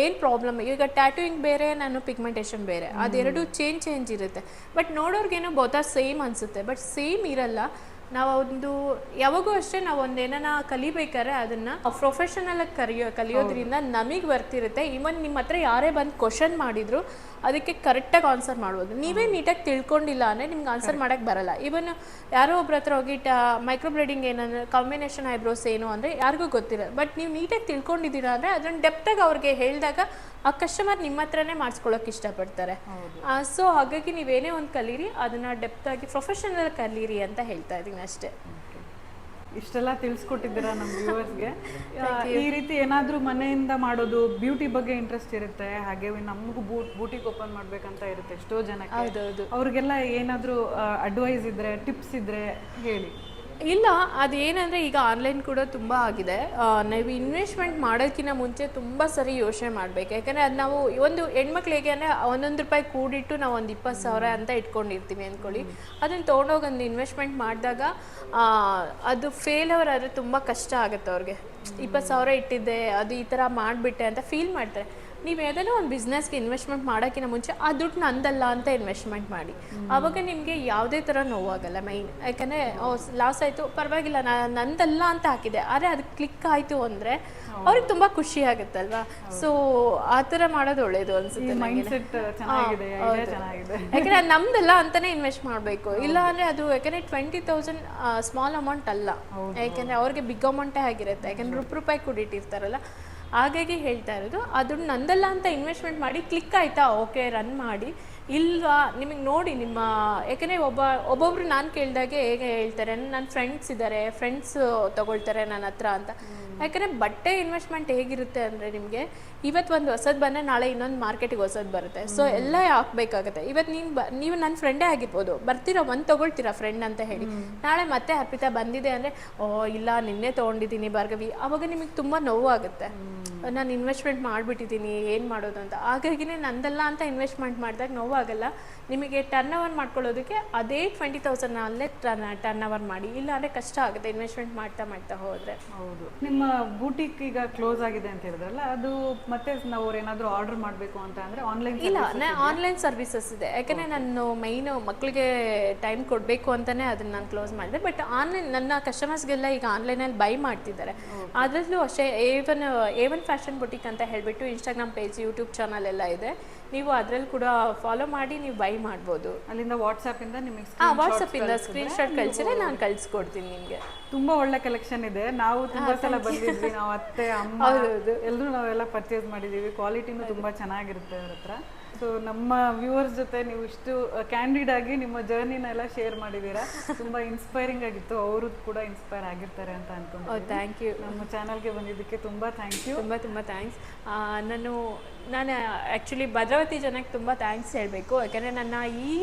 ಏನು ಪ್ರಾಬ್ಲಮ್. ಈಗ ಟ್ಯಾಟೂಯಿಂಗ್ ಬೇರೆ, ನಾನು ಪಿಗ್ಮೆಂಟೇಷನ್ ಬೇರೆ, ಅದೆರಡು ಚೇಂಜ್ ಇರುತ್ತೆ. ಬಟ್ ನೋಡೋರ್ಗೇನೋ ಬಹುತ ಸೇಮ್ ಅನಿಸುತ್ತೆ, ಬಟ್ ಸೇಮ್ ಇರಲ್ಲ. ನಾವು ಒಂದು ಯಾವಾಗೂ ಅಷ್ಟೇ ನಾವು ಒಂದೇನ ಕಲಿಬೇಕಾದ್ರೆ ಅದನ್ನು ಪ್ರೊಫೆಷನಲ್ ಆಗಿ ಕಲಿಯೋದ್ರಿಂದ ನಮಗೆ ಬರ್ತಿರುತ್ತೆ. ಈವನ್ ನಿಮ್ಮ ಹತ್ರ ಯಾರೇ ಬಂದು ಕ್ವಶನ್ ಮಾಡಿದ್ರು ಅದಕ್ಕೆ ಕರೆಕ್ಟಾಗಿ ಆನ್ಸರ್ ಮಾಡ್ಬೋದು. ನೀವೇ ನೀಟಾಗಿ ತಿಳ್ಕೊಂಡಿಲ್ಲ ಅಂದರೆ ನಿಮ್ಗೆ ಆನ್ಸರ್ ಮಾಡೋಕ್ಕೆ ಬರಲ್ಲ. ಇವನ್ ಯಾರೋ ಒಬ್ರ ಹತ್ರ ಹೋಗಿ ಮೈಕ್ರೋಬ್ಲೇಡಿಂಗ್ ಏನಂದರೆ ಕಾಂಬಿನೇಷನ್ ಐಬ್ರೋಸ್ ಏನು ಅಂದರೆ ಯಾರಿಗೂ ಗೊತ್ತಿಲ್ಲ. ಬಟ್ ನೀವು ನೀಟಾಗಿ ತಿಳ್ಕೊಂಡಿದ್ದೀರಾ ಅಂದರೆ ಅದನ್ನು ಡೆಪ್ತಾಗಿ ಅವ್ರಿಗೆ ಹೇಳಿದಾಗ ಆ ಕಸ್ಟಮರ್ ನಿಮ್ಮ ಹತ್ರನೇ ಮಾಡಿಸ್ಕೊಳ್ಳೋಕೆ ಇಷ್ಟಪಡ್ತಾರೆ. ಸೊ ಹಾಗಾಗಿ ನೀವೇನೇ ಒಂದು ಕಲೀರಿ ಅದನ್ನು ಡೆಪ್ತಾಗಿ ಪ್ರೊಫೆಷನಲ್ ಕಲೀರಿ ಅಂತ ಹೇಳ್ತಾ ಇದ್ದೀನಿ ಅಷ್ಟೇ. ಇಷ್ಟೆಲ್ಲ ತಿಳಿಸ್ಕೊಟ್ಟಿದ್ದೀರಾ ನಮ್ಮ ವ್ಯೂವರ್ಸ್ಗೆ. ಈ ರೀತಿ ಏನಾದರೂ ಮನೆಯಿಂದ ಮಾಡೋದು, ಬ್ಯೂಟಿ ಬಗ್ಗೆ ಇಂಟ್ರೆಸ್ಟ್ ಇರುತ್ತೆ, ಹಾಗೆ ನಮಗೂ ಬೂಟಿಗೆ ಓಪನ್ ಮಾಡ್ಬೇಕಂತ ಇರುತ್ತೆ ಎಷ್ಟೋ ಜನಕ್ಕೆ. ಹೌದೌದು. ಅವ್ರಿಗೆಲ್ಲ ಏನಾದರೂ ಅಡ್ವೈಸ್ ಇದ್ರೆ, ಟಿಪ್ಸ್ ಇದ್ರೆ ಹೇಳಿ. ಇಲ್ಲ, ಅದೇನಂದರೆ ಈಗ ಆನ್ಲೈನ್ ಕೂಡ ತುಂಬ ಆಗಿದೆ. ನಾವು ಇನ್ವೆಸ್ಟ್ಮೆಂಟ್ ಮಾಡೋಕ್ಕಿಂತ ಮುಂಚೆ ತುಂಬ ಸರಿ ಯೋಚನೆ ಮಾಡಬೇಕು. ಯಾಕಂದರೆ ಅದು ನಾವು ಒಂದು ಹೆಣ್ಮಕ್ಳಿಗೆ ಅಂದರೆ ₹1 ಕೂಡಿಟ್ಟು ನಾವು ಒಂದು 20,000 ಅಂತ ಇಟ್ಕೊಂಡಿರ್ತೀವಿ ಅಂದ್ಕೊಳ್ಳಿ. ಅದನ್ನು ತೊಗೊಂಡೋಗಿ ಒಂದು ಇನ್ವೆಸ್ಟ್ಮೆಂಟ್ ಮಾಡಿದಾಗ ಅದು ಫೇಲ್ಯೂರ್ ಆದರೆ ತುಂಬ ಕಷ್ಟ ಆಗುತ್ತೆ ಅವ್ರಿಗೆ. 20,000 ಇಟ್ಟಿದ್ದೆ, ಅದು ಈ ಥರ ಮಾಡಿಬಿಟ್ಟೆ ಅಂತ ಫೀಲ್ ಮಾಡ್ತಾರೆ. ನೀವು ಯಾವುದೋ ಒಂದು ಬಿಸ್ನೆಸ್ಗೆ ಇನ್ವೆಸ್ಟ್ಮೆಂಟ್ ಮಾಡೋಕ್ಕಿಂತ ಮುಂಚೆ ಆ ದುಡ್ಡು ನಂದಲ್ಲ ಅಂತ ಇನ್ವೆಸ್ಟ್ಮೆಂಟ್ ಮಾಡಿ. ಆವಾಗ ನಿಮಗೆ ಯಾವುದೇ ಥರ ನೋವಾಗಲ್ಲ ಮೈನ್. ಯಾಕಂದರೆ ಲಾಸ್ ಆಯಿತು ಪರವಾಗಿಲ್ಲ, ನಂದಲ್ಲ ಅಂತ ಹಾಕಿದೆ, ಆದರೆ ಅದು ಕ್ಲಿಕ್ ಆಯಿತು ಅಂದರೆ ಅವ್ರಿಗೆ ತುಂಬ ಖುಷಿ ಆಗುತ್ತಲ್ವಾ. ಸೊ ಆ ಥರ ಮಾಡೋದು ಒಳ್ಳೇದು ಅನಿಸುತ್ತೆ. ಯಾಕಂದರೆ ಅದು ನಮ್ದಲ್ಲ ಅಂತಲೇ ಇನ್ವೆಸ್ಟ್ ಮಾಡಬೇಕು. ಇಲ್ಲ ಅಂದರೆ ಅದು ಯಾಕಂದರೆ 20,000 ಸ್ಮಾಲ್ ಅಮೌಂಟ್ ಅಲ್ಲ. ಯಾಕೆಂದರೆ ಅವ್ರಿಗೆ ಬಿಗ್ ಅಮೌಂಟೇ ಆಗಿರುತ್ತೆ. ಯಾಕಂದರೆ ₹1 ಕೂಡಿಟ್ಟಿರ್ತಾರಲ್ಲ. ಹಾಗಾಗಿ ಹೇಳ್ತಾ ಇರೋದು, ಅದನ್ನು ನಂದಲ್ಲ ಅಂತ ಇನ್ವೆಸ್ಟ್ಮೆಂಟ್ ಮಾಡಿ ಕ್ಲಿಕ್ ಆಯಿತಾ ಓಕೆ ರನ್ ಮಾಡಿ. ಇಲ್ವಾ ನಿಮಗೆ ನೋಡಿ ನಿಮ್ಮ, ಯಾಕಂದರೆ ಒಬ್ಬೊಬ್ರು ನಾನು ಕೇಳಿದಾಗೆ ಹೇಗೆ ಹೇಳ್ತಾರೆ, ನನ್ನ ಫ್ರೆಂಡ್ಸ್ ಇದ್ದಾರೆ, ಫ್ರೆಂಡ್ಸ್ ತೊಗೊಳ್ತಾರೆ ನನ್ನ ಹತ್ರ ಅಂತ. ಯಾಕಂದರೆ ಬಟ್ಟೆ ಇನ್ವೆಸ್ಟ್ಮೆಂಟ್ ಹೇಗಿರುತ್ತೆ ಅಂದರೆ ನಿಮಗೆ ಇವತ್ತು ಒಂದು ಹೊಸದು ಬಂದರೆ ನಾಳೆ ಇನ್ನೊಂದು ಮಾರ್ಕೆಟಿಗೆ ಹೊಸದು ಬರುತ್ತೆ. ಸೊ ಎಲ್ಲ ಹಾಕ್ಬೇಕಾಗತ್ತೆ. ಇವತ್ತು ನೀವು ನನ್ನ ಫ್ರೆಂಡೇ ಆಗಿರ್ಬೋದು, ಬರ್ತೀರಾ ಒಂದು ತೊಗೊಳ್ತೀರಾ ಫ್ರೆಂಡ್ ಅಂತ ಹೇಳಿ, ನಾಳೆ ಮತ್ತೆ ಅರ್ಪಿತಾ ಬಂದಿದೆ ಅಂದರೆ ಇಲ್ಲ ನಿನ್ನೆ ತೊಗೊಂಡಿದ್ದೀನಿ ಭಾರ್ಗವಿ, ಆವಾಗ ನಿಮಗೆ ತುಂಬ ನೋವಾಗುತ್ತೆ. ನಾನು ಇನ್ವೆಸ್ಟ್ಮೆಂಟ್ ಮಾಡಿಬಿಟ್ಟಿದ್ದೀನಿ ಏನು ಮಾಡೋದು ಅಂತ. ಹಾಗಾಗಿನೇ ನಂದಲ್ಲ ಅಂತ ಇನ್ವೆಸ್ಟ್ಮೆಂಟ್ ಮಾಡಿದಾಗ ನೋವಾಗಲ್ಲ. ನಿಮಗೆ ಟರ್ನ್ ಓವರ್ ಮಾಡ್ಕೊಳ್ಳೋದಕ್ಕೆ ಅದೇ 20,000 ಅಲ್ಲೇ ಟರ್ನ್ ಓವರ್ ಮಾಡಿ. ಇಲ್ಲ ಅಂದರೆ ಕಷ್ಟ ಆಗುತ್ತೆ ಇನ್ವೆಸ್ಟ್ಮೆಂಟ್ ಮಾಡ್ತಾ ಹೋದರೆ. ಹೌದು. ನಿಮ್ಮ ಬೂಟಿಕ್ ಈಗ ಕ್ಲೋಸ್ ಆಗಿದೆ ಅಂತ ಹೇಳಿದ್ರಲ್ಲ, ಅದು ಮತ್ತೆ ನಾವು ಏನಾದರೂ ಆರ್ಡರ್ ಮಾಡಬೇಕು ಅಂತ ಅಂದರೆ ಆನ್ಲೈನ್? ಇಲ್ಲ, ಆನ್ಲೈನ್ ಸರ್ವಿಸಸ್ ಇದೆ. ಯಾಕಂದರೆ ನಾನು ಮೈನು ಮಕ್ಕಳಿಗೆ ಟೈಮ್ ಕೊಡಬೇಕು ಅಂತಲೇ ಅದನ್ನು ನಾನು ಕ್ಲೋಸ್ ಮಾಡಿದೆ. ಬಟ್ ಆನ್ಲೈನ್ ನನ್ನ ಕಸ್ಟಮರ್ಸ್ಗೆಲ್ಲ ಈಗ ಆನ್ಲೈನಲ್ಲಿ ಬೈ ಮಾಡ್ತಿದ್ದಾರೆ. ಅದರಲ್ಲೂ ಅಷ್ಟೇ A1 ಫ್ಯಾಷನ್ ಬುಟಿಕ್ ಅಂತ ಹೇಳಿಬಿಟ್ಟು ಇನ್ಸ್ಟಾಗ್ರಾಮ್ ಪೇಜ್, ಯೂಟ್ಯೂಬ್ ಚಾನಲ್ ಎಲ್ಲ ಇದೆ. ನೀವು ಅದರಲ್ಲಿ ಕೂಡ ಫಾಲೋ ಮಾಡಿ ನೀವು ಬೈ ಮಾಡ್ಬೋದು. ಅಲ್ಲಿಂದ ವಾಟ್ಸಪ್ಪಿಂದ ನಿಮಗೆ ವಾಟ್ಸಪ್ಪಿಂದ ಸ್ಕ್ರೀನ್ಶಾಟ್ ಕಳಿಸಿದ್ರೆ ನಾನು ಕಳಿಸ್ಕೊಡ್ತೀನಿ ನಿಮಗೆ. ತುಂಬ ಒಳ್ಳೆ ಕಲೆಕ್ಷನ್ ಇದೆ. ನಾವು ತುಂಬ ಸಲ ಬಂದಿದ್ವಿ, ನಾವು ಅತ್ತೆ ಅಮ್ಮ ಎಲ್ಲರೂ ನಾವೆಲ್ಲ ಪರ್ಚೇಸ್ ಮಾಡಿದ್ದೀವಿ. ಕ್ವಾಲಿಟಿನೂ ತುಂಬ ಚೆನ್ನಾಗಿರುತ್ತೆ ಅವ್ರ ಹತ್ರ. ಸೊ ನಮ್ಮ ವ್ಯೂವರ್ಸ್ ಜೊತೆ ನೀವು ಇಷ್ಟು ಕ್ಯಾಂಡಿಡ್ ಆಗಿ ನಿಮ್ಮ ಜರ್ನಿನೆಲ್ಲ ಶೇರ್ ಮಾಡಿದ್ದೀರಾ. ತುಂಬ ಇನ್ಸ್ಪೈರಿಂಗ್ ಆಗಿತ್ತು. ಅವರು ಕೂಡ ಇನ್ಸ್ಪೈರ್ ಆಗಿರ್ತಾರೆ ಅಂತ ಅನ್ಕೊಂಡು. Thank you. ನಮ್ಮ ಚಾನಲ್ಗೆ ಬಂದಿದ್ದಕ್ಕೆ ತುಂಬ ಥ್ಯಾಂಕ್ ಯು. ತುಂಬ ಥ್ಯಾಂಕ್ಸ್. ನಾನು ಆ್ಯಕ್ಚುಲಿ ಭದ್ರಾವತಿ ಜನಕ್ಕೆ ತುಂಬ ಥ್ಯಾಂಕ್ಸ್ ಹೇಳಬೇಕು. ಯಾಕೆಂದರೆ ನನ್ನ ಈ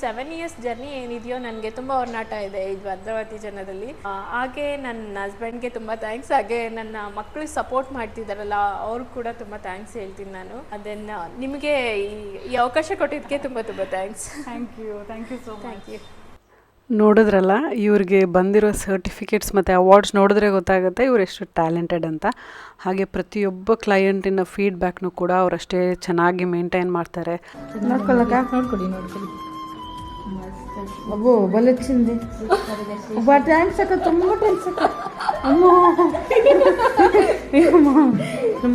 7 ಇಯರ್ಸ್ ಜರ್ನಿ ಏನಿದೆಯೋ ನನಗೆ ತುಂಬ ಒಡನಾಟ ಇದೆ ಈ ಭದ್ರಾವತಿ ಜನದಲ್ಲಿ. ಹಾಗೆ ನನ್ನ ಹಸ್ಬೆಂಡ್ಗೆ ತುಂಬ ಥ್ಯಾಂಕ್ಸ್. ಹಾಗೆ ನನ್ನ ಮಕ್ಕಳು ಸಪೋರ್ಟ್ ಮಾಡ್ತಿದ್ದಾರಲ್ಲ ಅವ್ರಿಗೆ ಕೂಡ ತುಂಬ ಥ್ಯಾಂಕ್ಸ್ ಹೇಳ್ತೀನಿ ನಾನು. ಅದನ್ನು ನಿಮಗೆ ಈ ಅವಕಾಶ ಕೊಟ್ಟಿದ್ದಕ್ಕೆ ತುಂಬ thanks. Thank you so much. Thank you. ನೋಡಿದ್ರಲ್ಲ, ಇವ್ರಿಗೆ ಬಂದಿರೋ ಸರ್ಟಿಫಿಕೇಟ್ಸ್ ಮತ್ತು ಅವಾರ್ಡ್ಸ್ ನೋಡಿದ್ರೆ ಗೊತ್ತಾಗುತ್ತೆ ಇವ್ರು ಎಷ್ಟು ಟ್ಯಾಲೆಂಟೆಡ್ ಅಂತ. ಹಾಗೆ ಪ್ರತಿಯೊಬ್ಬ ಕ್ಲೈಯಂಟಿನ ಫೀಡ್ಬ್ಯಾಕ್ನು ಕೂಡ ಅವರಷ್ಟೇ ಚೆನ್ನಾಗಿ ಮೇಂಟೈನ್ ಮಾಡ್ತಾರೆ. ನೋಡ್ಕೊಳ್ಳಿ ಅಬ್ಬೋ ಬಲೆ ಚಿಂದೆ ಒಬ್ಬ ಟ್ಯಾಂಕ್ಸ್ ಅಕ್ಕ, ತುಂಬ ಟ್ಯಾಂಕ್ಸ್ ಅಕ್ಕ.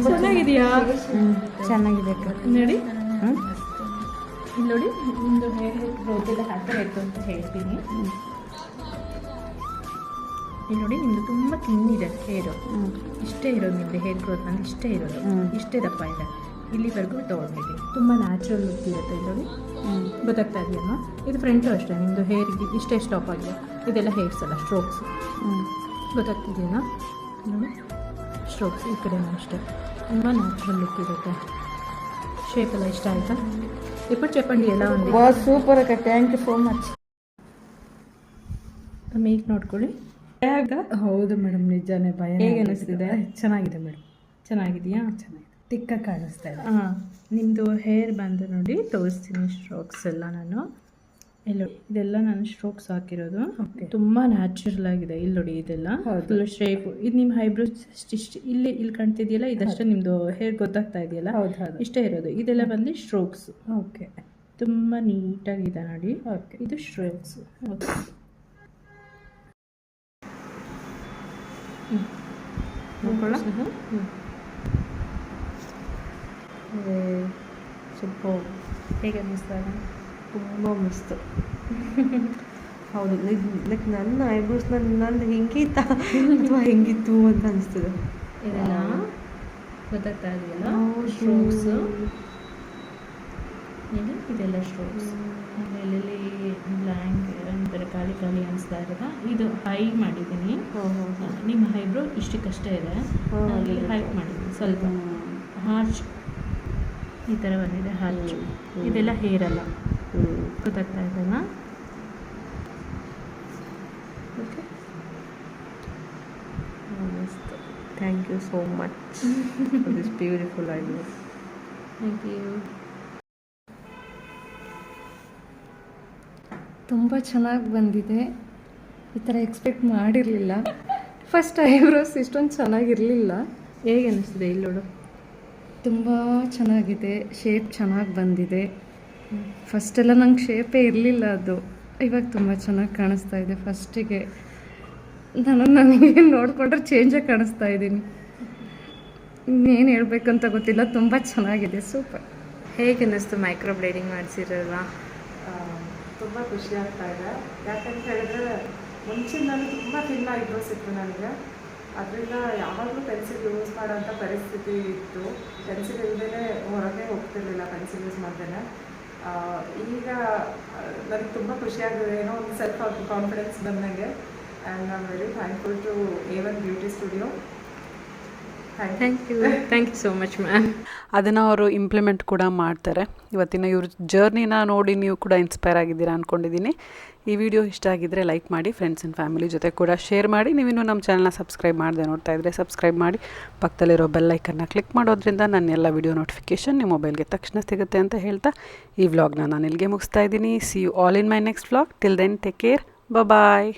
ಚೆನ್ನಾಗಿದೆಯಾ? ಚೆನ್ನಾಗಿದೆ ಅಕ್ಕ. ನೋಡಿ ಇಲ್ಲಿ ನೋಡಿ, ನಿಮ್ಮದು ಹೇರ್ ಗ್ರೋತ್ ಎಲ್ಲ ಹಾಕಬೇಕು ಅಂತ ಹೇಳ್ತೀನಿ. ಇಲ್ಲಿ ನೋಡಿ, ನಿಮ್ಮದು ತುಂಬ ತಿನ್ನಿದೆ ಹೇರು. ಇಷ್ಟೇ ಇರೋದು ನಿಮ್ಮದು ಹೇರ್ ಗ್ರೋತ್ ಬಂದು ಇಷ್ಟೇ ಇರೋದು, ಇಷ್ಟೇ ದಪ್ಪ ಇದೆ. ಇಲ್ಲಿವರೆಗೂ ತೊಗೊಂಡಿದ್ದೀನಿ. ತುಂಬ ನ್ಯಾಚುರಲ್ ಲುಕ್ ಇರುತ್ತೆ. ಇಲ್ಲಿ ನೋಡಿ, ಗೊತ್ತಾಗ್ತಾ ಇದೆಯಮ್ಮ? ಇದು ಫ್ರಂಟು ಅಷ್ಟೇ. ನಿಮ್ಮದು ಹೇರಿಗೆ ಇಷ್ಟೇ ಸ್ಟಾಪ್ ಆಗಿದೆ. ಇದೆಲ್ಲ ಹೇರ್ಸ್ ಅಲ್ಲ, ಸ್ಟ್ರೋಕ್ಸ್. ಗೊತ್ತಾಗ್ತಿದೆಯಾ ನೋಡಿ? ಸ್ಟ್ರೋಕ್ಸ್ ಈ ಕಡೆನೂ ಅಷ್ಟೇ. ತುಂಬ ನ್ಯಾಚುರಲ್ ಲುಕ್ ಇರುತ್ತೆ. ಶೇಪ್ ಎಲ್ಲ ಇಷ್ಟ ಆಯಿತಾ? ఇప్పుడు చెప్పండి ఎలా ఉంది? సూపర్ అక్క, thank you so much. Make ನೋಡ್ಕೊಳ್ಳಿ. ಹೌದು ಮೇಡಮ್, ನಿಜಾನೇ ಭಯ. ಹೇಗೆ ಅನ್ನಿಸ್ತಿದೆ? ಚೆನ್ನಾಗಿದೆ ಮೇಡಮ್. ಚೆನ್ನಾಗಿದೆಯಾ? ಚೆನ್ನಾಗಿದೆ. ತಿಕ್ಕ ಕಾಣಿಸ್ತಾ ಇದೆ. ಹಾಂ, ನಿಮ್ಮದು ಹೇರ್ ಬಂದು ನೋಡಿ ತೋರಿಸ್ತೀನಿ. ಸ್ಟ್ರೋಕ್ಸ್ ಎಲ್ಲ ನಾನು ಇದೆಲ್ಲ ನಾನು ಸ್ಟ್ರೋಕ್ಸ್ ಹಾಕಿರೋದು. ತುಂಬ ನ್ಯಾಚುರಲ್ ಆಗಿದೆ. ಇಲ್ಲಿ ನೋಡಿ, ಇದೆಲ್ಲ ಫುಲ್ ಶೇಪ್. ಇದು ನಿಮ್ಮ ಐಬ್ರೋಸ್ ಇಲ್ಲಿ ಕಾಣ್ತಿದೆಯಲ್ಲ, ಇದಷ್ಟು ನಿಮ್ಮದು ಹೇರ್ ಗೊತ್ತಾಗ್ತಾ ಇದೆಯಲ್ಲ, ಇಷ್ಟೇ ಇರೋದು. ಇದೆಲ್ಲ ಬಂದು ಸ್ಟ್ರೋಕ್ಸ್. ಓಕೆ, ತುಂಬ ನೀಟಾಗಿದೆ ನೋಡಿ. ಓಕೆ, ಇದು ಸ್ಟ್ರೋಕ್ಸ್. Okay, super. ಹೇಗೆ ಅನ್ನಿಸ್ತಾ ಇದೆ? ತುಂಬ ಮಸ್ತು. ಹೌದು, ಲೈಕ್ ನನ್ನ ಐಬ್ರೋಸ್ ನಂದು ಹೆಂಗಿತ್ತ ಅಥವಾ ಹೆಂಗಿತ್ತು ಅಂತ ಅನಿಸ್ತದೆ. ಇದೆಲ್ಲ ಗೊತ್ತಾಗ್ತಾ ಇದೆಯಲ್ಲ ಸ್ಟ್ರೋಕ್ಸು, ಇದೆಲ್ಲ ಸ್ಟ್ರೋಕ್ಸ್. ಎಲ್ಲೆಲ್ಲಿ ಬ್ಲ್ಯಾಂಕ್ ಒಂಥರ ಖಾಲಿ ಖಾಲಿ ಅನಿಸ್ತಾ ಇರೋದ. ಇದು ಹೈ ಮಾಡಿದ್ದೀನಿ. ನಿಮ್ಮ ಐಬ್ರೋ ಇಷ್ಟಕ್ಕಷ್ಟೇ ಇದೆ, ಅಲ್ಲಿ ಹೈ ಮಾಡಿದ್ದೀನಿ ಸ್ವಲ್ಪ. ಹಾರ್ಚ್ ಈ ಥರ ಬಂದಿದೆ ಹಾರ್ಚ್. ಇದೆಲ್ಲ ಹೇರ್ ಅಲ್ಲ, ಗೊತ್ತಾಗ್ತಾ ಇದೆಲ್ಲ. ಓಕೆ, ಮಸ್ತ್. Thank you so much for this beautiful eyebrows. Thank you. ತುಂಬ ಚೆನ್ನಾಗಿ ಬಂದಿದೆ. ಈ ಥರ ಎಕ್ಸ್ಪೆಕ್ಟ್ ಮಾಡಿರಲಿಲ್ಲ. ಫಸ್ಟ್ ಐಬ್ರೋಸ್ ಇಷ್ಟೊಂದು ಚೆನ್ನಾಗಿರಲಿಲ್ಲ. ಹೇಗೆ ಅನ್ನಿಸ್ತಿದೆ ಇಲ್ಲಿ ನೋಡು? ತುಂಬ ಚೆನ್ನಾಗಿದೆ, ಶೇಪ್ ಚೆನ್ನಾಗಿ ಬಂದಿದೆ. ಫಸ್ಟೆಲ್ಲ ನಂಗೆ ಶೇಪೇ ಇರಲಿಲ್ಲ ಅದು, ಇವಾಗ ತುಂಬ ಚೆನ್ನಾಗಿ ಕಾಣಿಸ್ತಾ ಇದೆ. ಫಸ್ಟಿಗೆ ನನಗೆ ನೋಡಿಕೊಂಡ್ರೆ ಚೇಂಜಾಗಿ ಕಾಣಿಸ್ತಾ ಇದ್ದೀನಿ. ಇನ್ನೇನು ಹೇಳಬೇಕಂತ ಗೊತ್ತಿಲ್ಲ, ತುಂಬ ಚೆನ್ನಾಗಿದೆ, ಸೂಪರ್. ಹೇಗೆ ಅನ್ನಿಸ್ತು ಮೈಕ್ರೋ ಬ್ಲೇಡಿಂಗ್ ಮಾಡಿಸಿರಲ್ವಾ? ತುಂಬ ಖುಷಿ ಆಗ್ತಾ ಇದೆ. ಯಾಕಂತ ಹೇಳಿದ್ರೆ ಮುಂಚೆ ನಾನು ತುಂಬ ತಿನ್ನ ಐಬ್ರೋಸ್ ಇತ್ತು ನನಗೆ. ಅದರಿಂದ ಯಾವಾಗಲೂ ಪೆನ್ಸಿಲ್ ಯೂಸ್ ಮಾಡೋಂಥ ಪರಿಸ್ಥಿತಿ ಇತ್ತು. ಪೆನ್ಸಿಲ್ ಇಲ್ಲದೇ ಹೊರಗೆ ಹೋಗ್ತಿರ್ಲಿಲ್ಲ, ಪೆನ್ಸಿಲ್ ಯೂಸ್ ಮಾಡ್ದೇನೆ. ಈಗ ನನಗೆ ತುಂಬ ಖುಷಿಯಾಗಿದೆ, ಏನೋ ಒಂದು ಸೆಲ್ಫ್ ಕಾನ್ಫಿಡೆನ್ಸ್ ಬಂದಂಗೆ. And I am very thankful to A1 beauty studio. Thank you so much ma'am. ಅದನ್ನು ಅವರು ಇಂಪ್ಲಿಮೆಂಟ್ ಕೂಡ ಮಾಡ್ತಾರೆ. ಇವತ್ತಿನ ಇವ್ರ ಜರ್ನಿನ ನೋಡಿ ನೀವು ಕೂಡ ಇನ್ಸ್ಪೈರ್ ಆಗಿದ್ದೀರಾ ಅಂದ್ಕೊಂಡಿದ್ದೀನಿ. ಈ ವಿಡಿಯೋ ಇಷ್ಟ ಆಗಿದ್ದರೆ ಲೈಕ್ ಮಾಡಿ, ಫ್ರೆಂಡ್ಸ್ ಆ್ಯಂಡ್ ಫ್ಯಾಮಿಲಿ ಜೊತೆ ಕೂಡ ಶೇರ್ ಮಾಡಿ. ನೀವಿನ್ನೂ ನಮ್ಮ ಚಾನಲ್ನ ಸಬ್ಸ್ಕ್ರೈಬ್ ಮಾಡದೆ ನೋಡ್ತಾ ಇದ್ದರೆ ಸಬ್ಸ್ಕ್ರೈಬ್ ಮಾಡಿ, ಪಕ್ಕದಲ್ಲಿರೋ ಬೆಲ್ ಐಕನ್ನ ಕ್ಲಿಕ್ ಮಾಡೋದ್ರಿಂದ ನನ್ನ ಎಲ್ಲ ವಿಡಿಯೋ ನೋಟಿಫಿಕೇಷನ್ ನಿಮ್ಮ ಮೊಬೈಲ್ಗೆ ತಕ್ಷಣ ಸಿಗುತ್ತೆ ಅಂತ ಹೇಳ್ತಾ ಈ ವ್ಲಾಗ್ನ ನಾನು ಇಲ್ಲಿಗೆ ಮುಗಿಸ್ತಾ ಇದ್ದೀನಿ. See you all in my next vlog. Till then take care, bye.